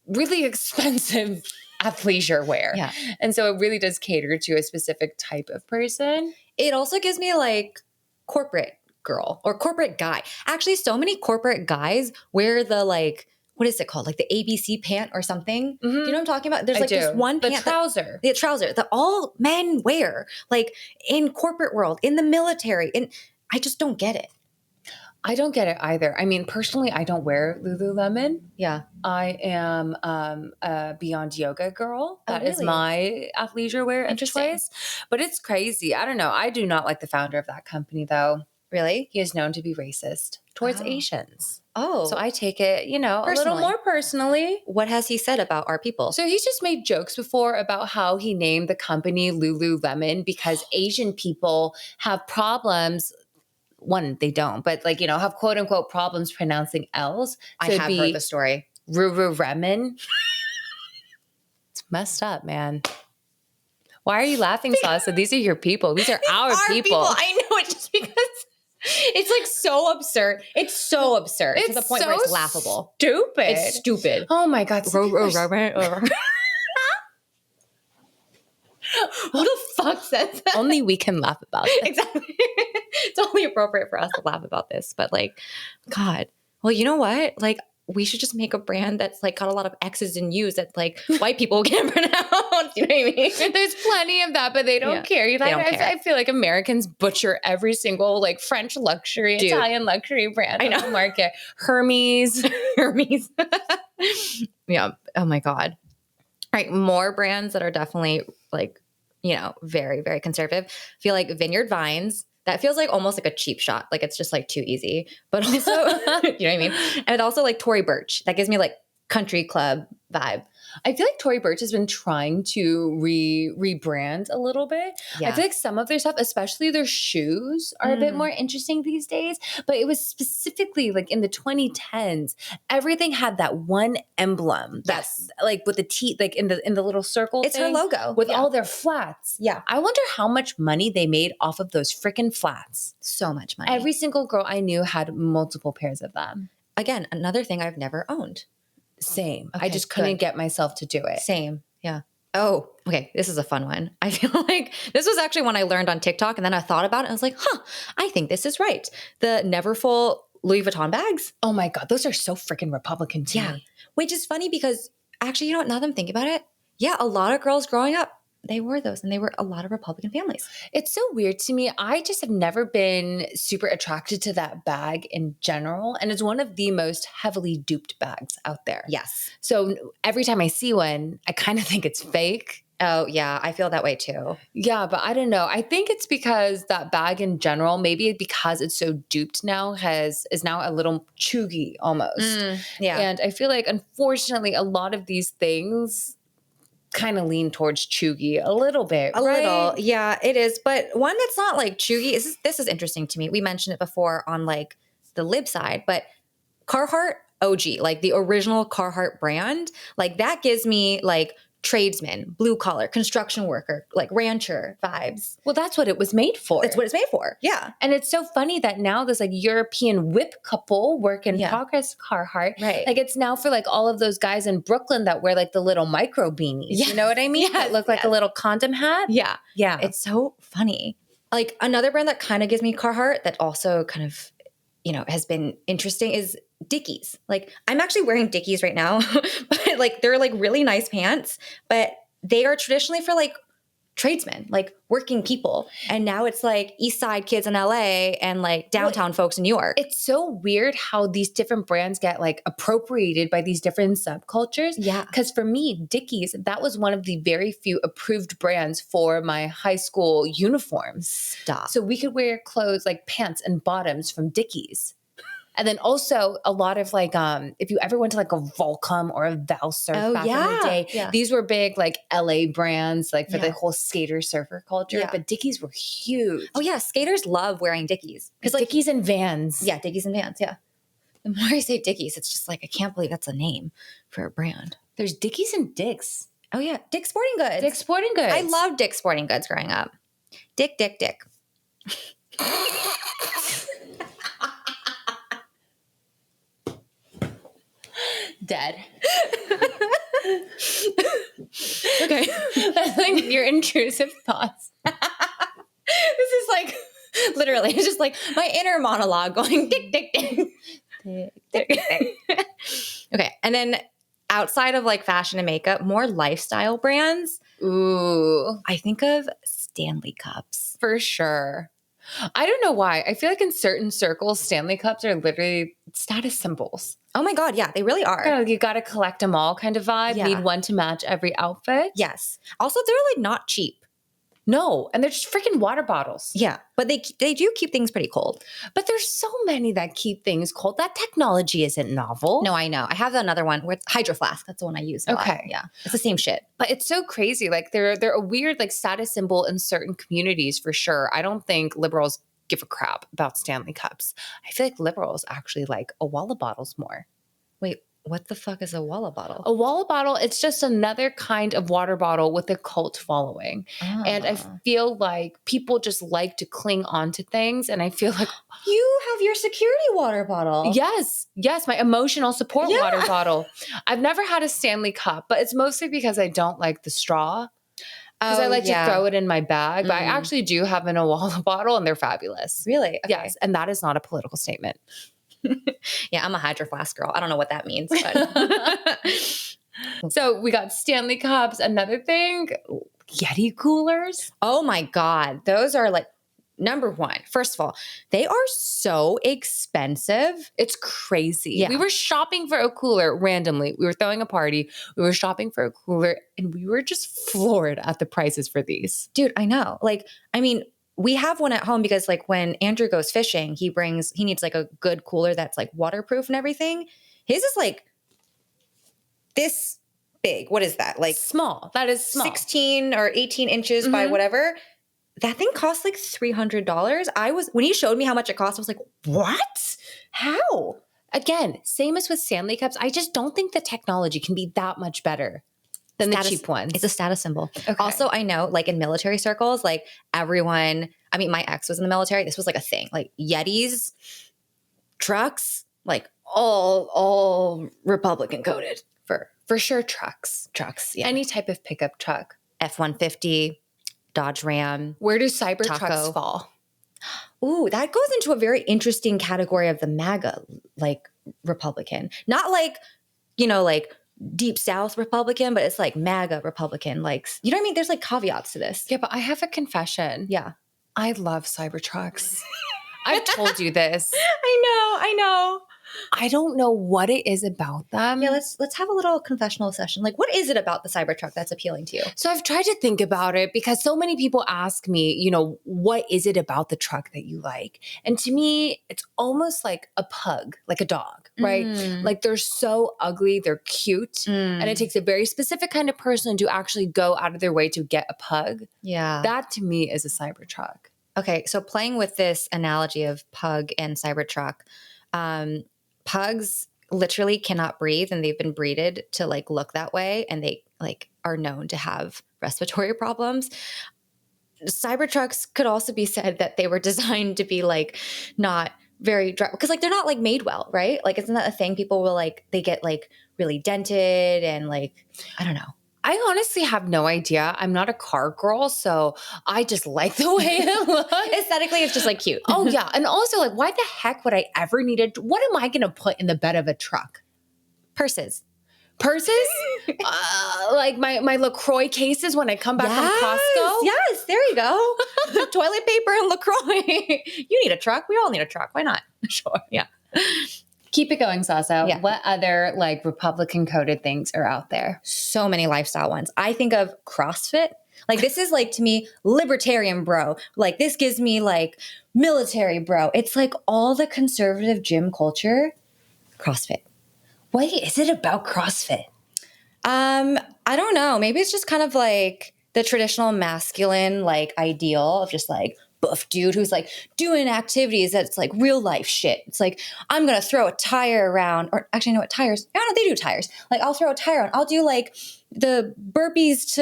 A: really expensive athleisure wear.
B: Yeah.
A: And so it really does cater to a specific type of person.
B: It also gives me like corporate girl or corporate guy. Actually, so many corporate guys wear the like, what is it called? Like the ABC pant or something.
A: Mm-hmm.
B: Do you know what I'm talking about? There's like this one pant.
A: The trouser.
B: That all men wear, like in corporate world, in the military. And I just don't get it.
A: I don't get it either. I mean, personally, I don't wear Lululemon.
B: Yeah.
A: I am a Beyond Yoga girl. That is my athleisure wear of choice. But it's crazy. I don't know. I do not like the founder of that company, though.
B: Really?
A: He is known to be racist towards Asians.
B: Oh.
A: So I take it, a little more personally.
B: What has he said about our people?
A: So he's just made jokes before about how he named the company Lululemon because Asian people have problems. One, they don't, but like, have quote unquote problems pronouncing L's.
B: So I have heard the story.
A: Lululemon. It's messed up, man. Why are you laughing, Sasa? These are your people. These are our people.
B: I know it just because it's like so absurd. It's so absurd to the point where it's laughable.
A: Stupid.
B: It's stupid.
A: Oh my God.
B: Who the fuck says that?
A: Only we can laugh about it.
B: Exactly. It's only appropriate for us to laugh about this. But like, God. Well, you know what? Like, we should just make a brand that's like got a lot of X's and U's that like white people can't pronounce. You know what I mean?
A: There's plenty of that, but they don't care. I feel like Americans butcher every single like French luxury, Italian luxury brand on the market. Hermes.
B: Yeah. Oh my God. All right. More brands that are definitely like, very, very conservative. I feel like Vineyard Vines. That feels like almost like a cheap shot. Like it's just like too easy. But also, you know what I mean? And also like Tory Burch. That gives me like country club vibe.
A: I feel like Tory Burch has been trying to rebrand a little bit. I feel like some of their stuff, especially their shoes, are a bit more interesting these days. But it was specifically like in the 2010s, everything had that one emblem that's like with the T, like in the little circle.
B: It's her logo
A: with all their flats.
B: Yeah.
A: I wonder how much money they made off of those freaking flats.
B: So much money.
A: Every single girl I knew had multiple pairs of them.
B: Again, another thing I've never owned.
A: Same. Okay, I just couldn't get myself to do it.
B: Same. Yeah. Oh, okay. This is a fun one. I feel like this was actually one I learned on TikTok, and then I thought about it and I was like, I think this is right. The Neverfull Louis Vuitton bags.
A: Oh my God. Those are so freaking Republican to me.
B: Which is funny because actually, you know what? Now that I'm thinking about it, a lot of girls growing up, they wore those, and they were a lot of Republican families.
A: It's so weird to me. I just have never been super attracted to that bag in general. And it's one of the most heavily duped bags out there.
B: Yes.
A: So every time I see one, I kind of think it's fake.
B: Oh, yeah. I feel that way too.
A: Yeah, but I don't know. I think it's because that bag in general, maybe because it's so duped now, is now a little chuggy almost. And I feel like, unfortunately, a lot of these things kind of lean towards chuggy a little bit.
B: A little. Yeah, it is. But one that's not like chuggy, this is interesting to me. We mentioned it before on like the lib side, but Carhartt OG, like the original Carhartt brand, like that gives me like tradesman, blue collar, construction worker, like rancher vibes.
A: Well, that's what it was made for.
B: That's what it's made for. Yeah.
A: And it's so funny that now this like European whip couple work in progress Carhartt.
B: Right.
A: Like it's now for like all of those guys in Brooklyn that wear like the little micro beanies. You know what I mean? That look like a little condom hat.
B: Yeah.
A: Yeah.
B: It's so funny. Like another brand that kind of gives me Carhartt that also kind of, has been interesting is Dickies. Like I'm actually wearing Dickies right now, but like they're like really nice pants, but they are traditionally for like tradesmen, like working people. And now it's like East Side kids in LA and like downtown folks in New York.
A: It's so weird how these different brands get like appropriated by these different subcultures.
B: Yeah.
A: Because for me, Dickies, that was one of the very few approved brands for my high school uniforms.
B: Stop.
A: So we could wear clothes like pants and bottoms from Dickies. And then also a lot of like, if you ever went to like a Volcom or a Valsurf back in the day, these were big like LA brands, like for the whole skater surfer culture. But Dickies were huge.
B: Oh yeah, skaters love wearing Dickies.
A: Because like Dickies and Vans.
B: Yeah, Dickies and Vans, yeah. The more I say Dickies, it's just like, I can't believe that's a name for a brand.
A: There's Dickies and Dick's.
B: Oh yeah, Dick's Sporting Goods.
A: Dick's Sporting Goods.
B: I loved Dick's Sporting Goods growing up. Dick.
A: Dead.
B: Okay.
A: That's like your intrusive thoughts.
B: This is like, literally, it's just like my inner monologue going, dick. Okay. And then outside of like fashion and makeup, more lifestyle brands.
A: Ooh.
B: I think of Stanley Cups.
A: For sure. I don't know why. I feel like in certain circles, Stanley Cups are literally status symbols.
B: Oh my God. Yeah, they really are.
A: You got to collect them all kind of vibe.
B: Yeah.
A: Need one to match every outfit.
B: Yes. Also, they're like not cheap.
A: No. And they're just freaking water bottles.
B: Yeah. But they do keep things pretty cold.
A: But there's so many that keep things cold. That technology isn't novel.
B: No, I know. I have another one where it's Hydro Flask. That's the one I use a lot. Yeah. It's the same shit.
A: But it's so crazy. Like they're a weird like status symbol in certain communities for sure. I don't think liberals give a crap about Stanley Cups. I feel like liberals actually like Owala bottles more.
B: Wait, what the fuck is a Owala bottle?
A: A Owala bottle, it's just another kind of water bottle with a cult following. Oh. And I feel like people just like to cling on to things. And I feel like
B: you have your security water bottle.
A: Yes, my emotional support water bottle. I've never had a Stanley Cup, but it's mostly because I don't like the straw. Because I like to throw it in my bag. But I actually do have an Owala bottle and they're fabulous.
B: Really? Okay.
A: Yes. And that is not a political statement.
B: Yeah, I'm a Hydro Flask girl. I don't know what that means. But.
A: So we got Stanley Cups. Another thing, Yeti Coolers.
B: Oh my God. Those are like, number one, first of all, they are so expensive.
A: It's crazy.
B: Yeah.
A: We were shopping for a cooler randomly. We were throwing a party. We were shopping for a cooler and we were just floored at the prices for these.
B: Dude, I know. Like, I mean, we have one at home because like when Andrew goes fishing, he needs like a good cooler that's like waterproof and everything. His is like this big. What is that? Like
A: small. That is small.
B: 16 or 18 inches by whatever. That thing costs like $300. When he showed me how much it cost, I was like, what? How?
A: Again, same as with Stanley cups. I just don't think the technology can be that much better than the cheap ones.
B: It's a status symbol.
A: Okay.
B: Also, I know like in military circles, like everyone, I mean, my ex was in the military. This was like a thing. Like Yetis, trucks, like all Republican coded.
A: For sure, trucks.
B: Yeah.
A: Any type of pickup truck.
B: F-150, Dodge Ram.
A: Where do Cybertrucks fall?
B: Ooh, that goes into a very interesting category of the MAGA, like Republican. Not like, like deep South Republican, but it's like MAGA Republican. Like, you know what I mean? There's like caveats to this.
A: Yeah, but I have a confession.
B: Yeah.
A: I love Cybertrucks. I've told you this.
B: I know.
A: I don't know what it is about them.
B: Yeah, let's have a little confessional session. Like, what is it about the Cybertruck that's appealing to you?
A: So I've tried to think about it because so many people ask me, what is it about the truck that you like? And to me, it's almost like a pug, like a dog, right? Like they're so ugly, they're cute. And it takes a very specific kind of person to actually go out of their way to get a pug.
B: Yeah.
A: That to me is a Cybertruck.
B: Okay, so playing with this analogy of pug and Cybertruck, pugs literally cannot breathe, and they've been breeded to like look that way, and they like are known to have respiratory problems. Cybertrucks could also be said that they were designed to be like not very dry, because like they're not like made well, right? Like, isn't that a thing? People will like, they get like really dented and like, I don't know.
A: I honestly have no idea. I'm not a car girl, so I just like the way it looks.
B: Aesthetically, it's just like cute.
A: Oh, yeah. And also, like, why the heck would I ever need it? What am I going to put in the bed of a truck?
B: Purses?
A: Like my LaCroix cases when I come back from Costco?
B: Yes, there you go. Toilet paper and LaCroix. You need a truck. We all need a truck. Why not?
A: Sure.
B: Yeah.
A: Keep it going, Sasa.
B: Yeah.
A: What other like Republican coded things are out there?
B: So many lifestyle ones. I think of CrossFit. Like this is like to me libertarian bro. Like this gives me like military bro. It's like all the conservative gym culture. CrossFit.
A: What is it about CrossFit?
B: I don't know. Maybe it's just kind of like the traditional masculine like ideal of just like buff dude who's like doing activities that's like real life shit. It's like, I'm going to throw a tire around, or actually, no, what tires? I don't know, they do tires. Like I'll throw a tire on. I'll do like the burpees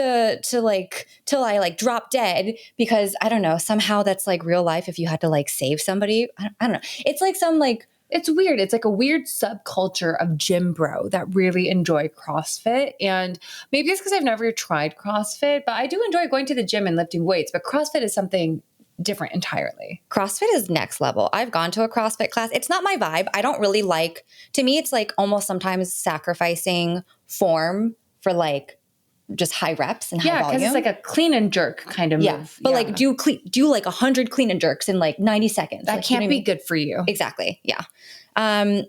B: to like, till I like drop dead, because I don't know, somehow that's like real life. If you had to like save somebody, I don't know. It's like some like,
A: it's weird. It's like a weird subculture of gym bro that really enjoy CrossFit. And maybe it's because I've never tried CrossFit, but I do enjoy going to the gym and lifting weights. But CrossFit is something different entirely.
B: CrossFit is next level. I've gone to a CrossFit class. It's not my vibe. I don't really like, to me, it's like almost sometimes sacrificing form for like just high reps and high volume.
A: Yeah, because it's like a clean and jerk kind of move.
B: But like do like 100 clean and jerks in like 90 seconds.
A: That
B: like,
A: can't be good for you.
B: Exactly. Yeah.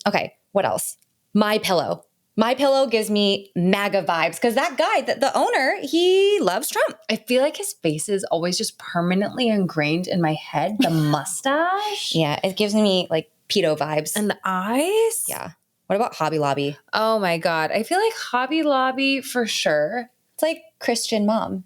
B: Okay. What else? My Pillow. My Pillow gives me MAGA vibes because that guy, the owner, he loves Trump.
A: I feel like his face is always just permanently ingrained in my head. The mustache.
B: Yeah. It gives me like pedo vibes.
A: And the eyes.
B: Yeah. What about Hobby Lobby?
A: Oh my God. I feel like Hobby Lobby for sure.
B: It's like Christian mom.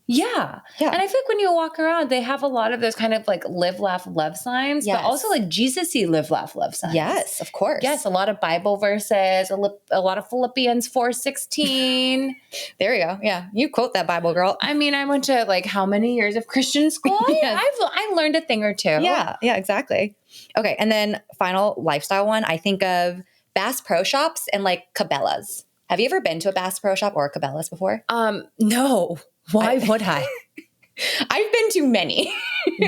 A: Yeah. And I feel like when you walk around, they have a lot of those kind of like live, laugh, love signs, but also like Jesus-y live, laugh, love signs.
B: Yes, of course.
A: Yes, a lot of Bible verses, a lot of Philippians 4:16.
B: There you go. Yeah. You quote that Bible, girl.
A: I mean, I went to like how many years of Christian school?
B: Yes.
A: I learned a thing or two.
B: Yeah. Yeah, exactly. Okay. And then final lifestyle one, I think of Bass Pro Shops and like Cabela's. Have you ever been to a Bass Pro Shop or a Cabela's before?
A: No. Why would I?
B: I've been to many.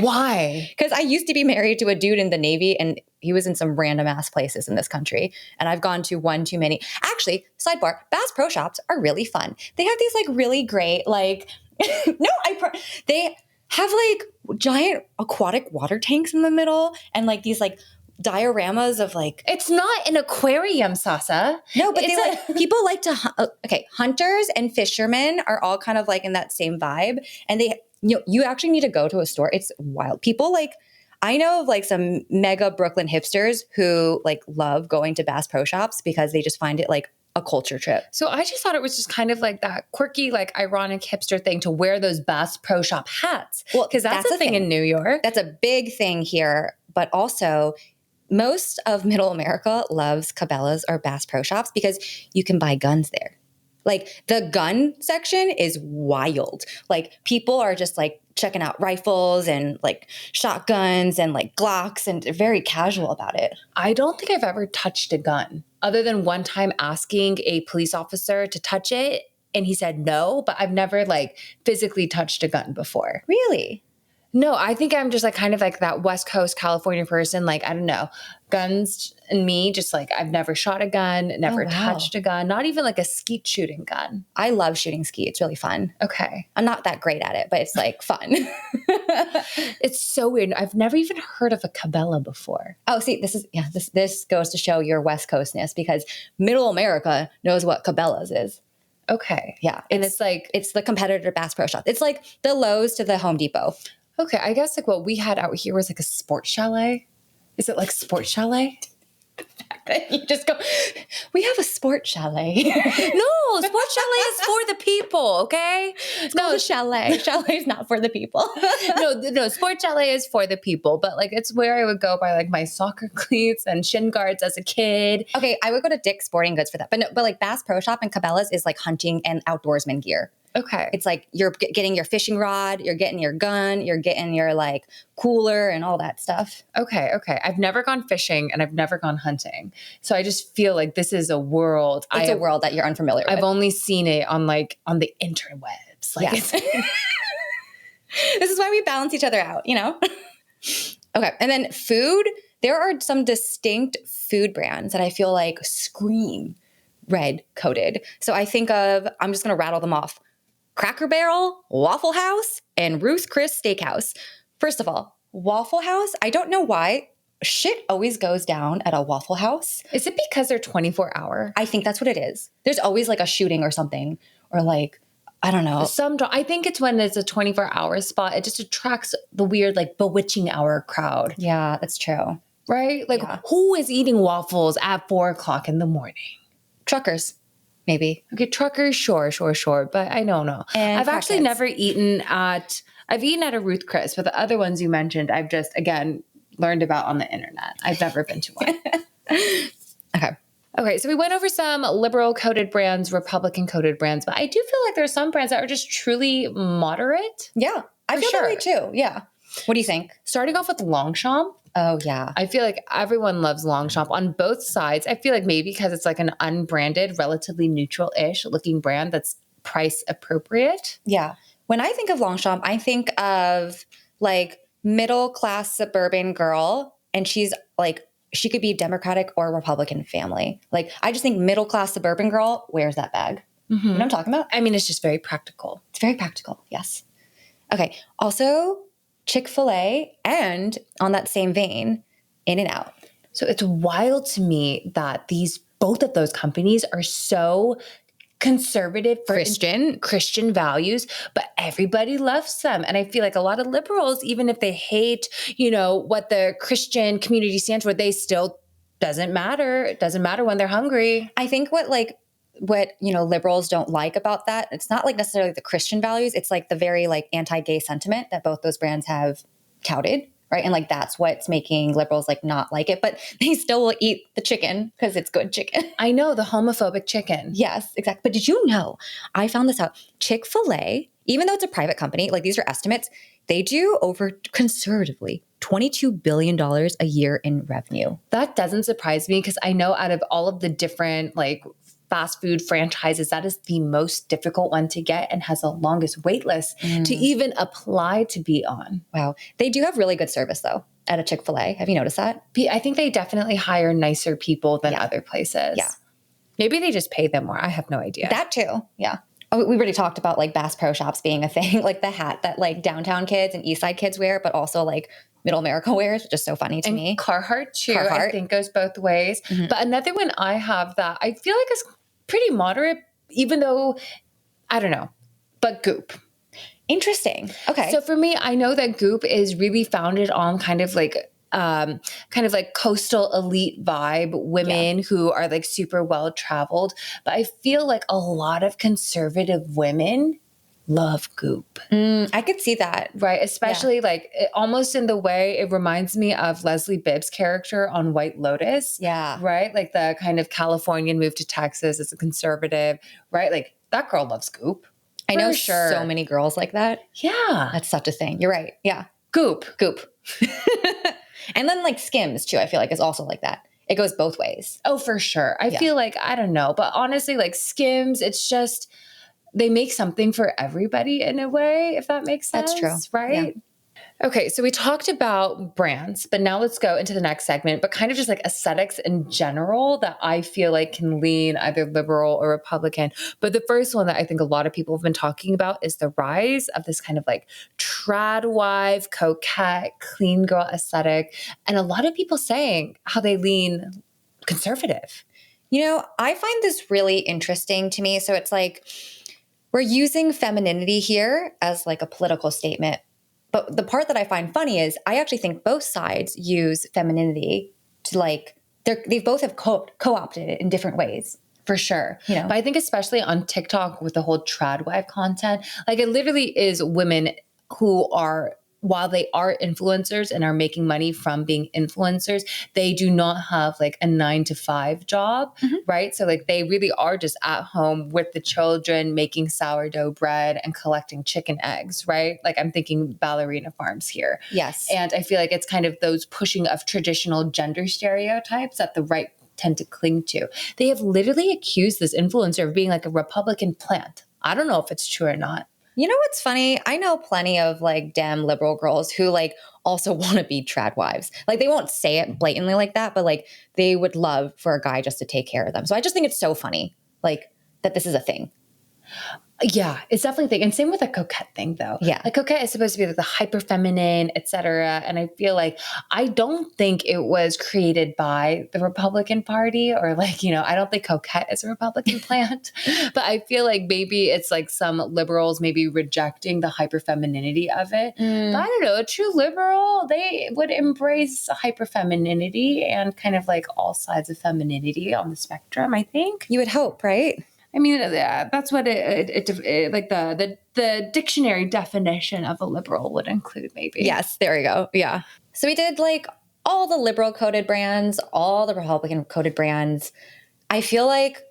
A: Why?
B: Because I used to be married to a dude in the Navy, and he was in some random ass places in this country. And I've gone to one too many. Actually, sidebar, Bass Pro Shops are really fun. They have these like really great, like, they have like giant aquatic water tanks in the middle and like these like dioramas of like,
A: it's not an aquarium, Sasa.
B: No, but they like people like to hunters and fishermen are all kind of like in that same vibe, and they you actually need to go to a store. It's wild. People like, I know of like some mega Brooklyn hipsters who like love going to Bass Pro Shops because they just find it like a culture trip.
A: So I just thought it was just kind of like that quirky, like ironic hipster thing to wear those Bass Pro Shop hats.
B: Well,
A: because that's a thing in New York.
B: That's a big thing here. But also, most of Middle America loves Cabela's or Bass Pro Shops because you can buy guns there. Like the gun section is wild. Like people are just like checking out rifles and like shotguns and like Glocks, and they're very casual about it.
A: I don't think I've ever touched a gun other than one time asking a police officer to touch it and he said no, but I've never like physically touched a gun before.
B: Really?
A: No, I think I'm just like kind of like that West Coast California person. Like, I don't know, guns and me, just like I've never shot a gun, never touched a gun, not even like a skeet shooting gun.
B: I love shooting skeet. It's really fun.
A: Okay.
B: I'm not that great at it, but it's like fun.
A: It's so weird. I've never even heard of a Cabela before.
B: Oh, see, this goes to show your West Coastness because Middle America knows what Cabela's is.
A: Okay.
B: Yeah.
A: And it's like,
B: it's the competitor to Bass Pro Shop. It's like the Lowe's to the Home Depot.
A: Okay, I guess like what we had out here was like a sports chalet. Is it like sports chalet?
B: You just go, we have a sports chalet.
A: No, sports chalet is for the people, okay?
B: No, chalet. Chalet is not for the people.
A: No, sports chalet is for the people, but like it's where I would go buy like my soccer cleats and shin guards as a kid.
B: Okay, I would go to Dick's Sporting Goods for that. But no, but like Bass Pro Shop and Cabela's is like hunting and outdoorsman gear.
A: Okay.
B: It's like you're getting your fishing rod, you're getting your gun, you're getting your like cooler and all that stuff.
A: Okay. I've never gone fishing and I've never gone hunting. So I just feel like this is a world.
B: It's a world that you're unfamiliar with.
A: I've only seen it on the interwebs. Like
B: yes. This is why we balance each other out, you know? Okay. And then food, there are some distinct food brands that I feel like scream red coated. So I think of, I'm just going to rattle them off. Cracker Barrel, Waffle House, and Ruth's Chris Steakhouse. First of all, Waffle House, I don't know why shit always goes down at a Waffle House.
A: Is it because they're 24-hour?
B: I think that's what it is. There's always like a shooting or something, or like, I don't know.
A: I think it's when it's a 24-hour spot. It just attracts the weird like bewitching hour crowd.
B: Yeah, that's true.
A: Right? Like who is eating waffles at 4:00 in the morning?
B: Truckers. Maybe.
A: Okay, truckers, sure. But I don't know.
B: And
A: I've actually never eaten I've eaten at a Ruth Chris, but the other ones you mentioned, I've just, again, learned about on the internet. I've never been to one. Okay, so we went over some liberal coded brands, Republican coded brands, but I do feel like there are some brands that are just truly moderate.
B: Yeah, I feel that way too. Yeah. What do you think?
A: Starting off with Longchamp.
B: Oh, yeah.
A: I feel like everyone loves Longchamp on both sides. I feel like maybe because it's like an unbranded, relatively neutral-ish looking brand that's price appropriate.
B: Yeah. When I think of Longchamp, I think of like middle-class suburban girl, and she's like, she could be Democratic or Republican family. Like, I just think middle-class suburban girl wears that bag. Mm-hmm. You know what I'm talking about?
A: I mean, it's just very practical.
B: It's very practical, yes. Okay. Also, Chick-fil-A, and on that same vein, In-N-Out.
A: So it's wild to me that both of those companies are so conservative for Christian values, but everybody loves them. And I feel like a lot of liberals, even if they hate, what the Christian community stands for, they still doesn't matter. It doesn't matter when they're hungry.
B: I think what liberals don't like about that, it's not like necessarily the Christian values. It's like the very like anti-gay sentiment that both those brands have touted, right? And like that's what's making liberals like not like it, but they still will eat the chicken because it's good chicken.
A: I know, the homophobic chicken.
B: Yes, exactly. But did you know, I found this out, Chick-fil-A, even though it's a private company, like these are estimates, they do over conservatively $22 billion a year in revenue.
A: That doesn't surprise me because I know out of all of the different like fast food franchises, that is the most difficult one to get and has the longest wait list to even apply to be on.
B: Wow. They do have really good service though at a Chick-fil-A. Have you noticed that?
A: I think they definitely hire nicer people than other places.
B: Yeah.
A: Maybe they just pay them more. I have no idea.
B: That too. Yeah. Oh, we already talked about like Bass Pro Shops being a thing, like the hat that like downtown kids and East Side kids wear, but also like Middle America wears, which is so funny to me.
A: Carhartt too, I think goes both ways. Mm-hmm. But another one I have that I feel like is pretty moderate, even though, I don't know, but Goop.
B: Interesting. Okay.
A: So for me, I know that Goop is really founded on kind of like kind of like coastal elite vibe women who are like super well traveled. But I feel like a lot of conservative women love goop.
B: I could see that.
A: Right. Especially like almost in the way it reminds me of Leslie Bibb's character on White Lotus.
B: Yeah.
A: Right. Like the kind of Californian moved to Texas as a conservative, right? Like that girl loves goop.
B: I know so many girls like that.
A: Yeah.
B: That's such a thing. You're right. Yeah.
A: Goop.
B: And then like Skims too, I feel like is also like that. It goes both ways.
A: Oh, for sure. I feel like, I don't know, but honestly, like Skims, it's just, they make something for everybody in a way, if that makes sense.
B: That's true.
A: Right? Yeah. Okay, so we talked about brands, but now let's go into the next segment, but kind of just like aesthetics in general that I feel like can lean either liberal or Republican. But the first one that I think a lot of people have been talking about is the rise of this kind of like trad wife, coquette, clean girl aesthetic. And a lot of people saying how they lean conservative.
B: You know, I find this really interesting to me. So it's like we're using femininity here as like a political statement. But the part that I find funny is I actually think both sides use femininity to like, they both have co-opted it in different ways.
A: For sure.
B: You know?
A: But I think especially on TikTok with the whole trad wife content, like it literally is women who are, while they are influencers and are making money from being influencers, they do not have like a 9-to-5 job, right? So like they really are just at home with the children making sourdough bread and collecting chicken eggs, right? Like I'm thinking ballerina farms here.
B: Yes.
A: And I feel like it's kind of those pushing of traditional gender stereotypes that the right tend to cling to. They have literally accused this influencer of being like a Republican plant. I don't know if it's true or not.
B: You know what's funny? I know plenty of like damn liberal girls who like also want to be trad wives. Like they won't say it blatantly like that, but like they would love for a guy just to take care of them. So I just think it's so funny, like that this is a thing.
A: Yeah, it's definitely a thing. And same with the coquette thing though.
B: Yeah.
A: Like coquette is supposed to be like the hyper feminine, et cetera. And I feel like, I don't think it was created by the Republican Party or like, you know, I don't think coquette is a Republican plant, but I feel like maybe it's like some liberals maybe rejecting the hyper femininity of it. But I don't know, a true liberal, they would embrace hyper femininity and kind of like all sides of femininity on the spectrum, I think.
B: You would hope, right?
A: I mean, that's what it like the dictionary definition of a liberal would include, maybe.
B: Yes, there we go. Yeah. So we did like all the liberal coded brands, all the Republican coded brands. I feel like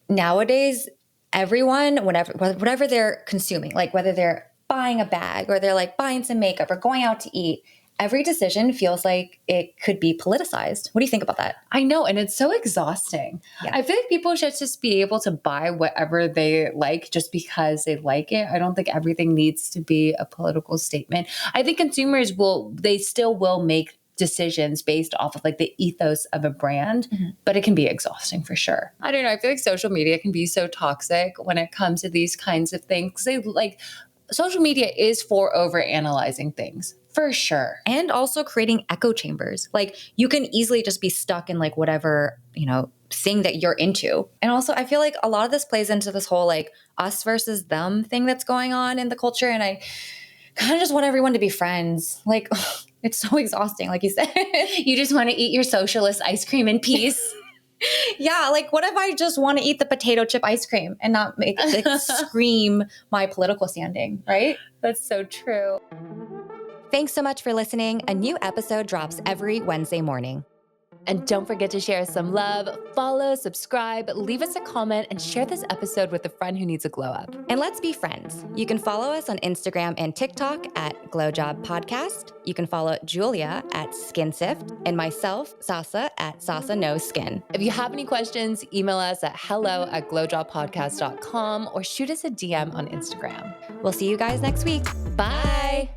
B: nowadays, everyone, whatever they're consuming, like whether they're buying a bag or they're like buying some makeup or going out to eat, every decision feels like it could be politicized. What do you think about that?
A: I know. And it's so exhausting. Yeah. I feel like people should just be able to buy whatever they like just because they like it. I don't think everything needs to be a political statement. I think consumers they still will make decisions based off of like the ethos of a brand, but it can be exhausting for sure. I don't know. I feel like social media can be so toxic when it comes to these kinds of things. Social media is for overanalyzing things. For sure.
B: And also creating echo chambers. Like you can easily just be stuck in like whatever, you know, thing that you're into. And also I feel like a lot of this plays into this whole like us versus them thing that's going on in the culture. And I kind of just want everyone to be friends. Like it's so exhausting. Like you said,
A: you just want to eat your socialist ice cream in peace.
B: Yeah, like what if I just want to eat the potato chip ice cream and not make like, scream my political standing, right?
A: That's so true.
B: Thanks so much for listening. A new episode drops every Wednesday morning.
A: And don't forget to share some love, follow, subscribe, leave us a comment, and share this episode with a friend who needs a glow up.
B: And let's be friends. You can follow us on Instagram and TikTok at GlowJob Podcast. You can follow Julia at SkinSift and myself, Sasa, at Sasa Knows Skin.
A: If you have any questions, email us at hello@glowjobpodcast.com or shoot us a DM on Instagram.
B: We'll see you guys next week.
A: Bye.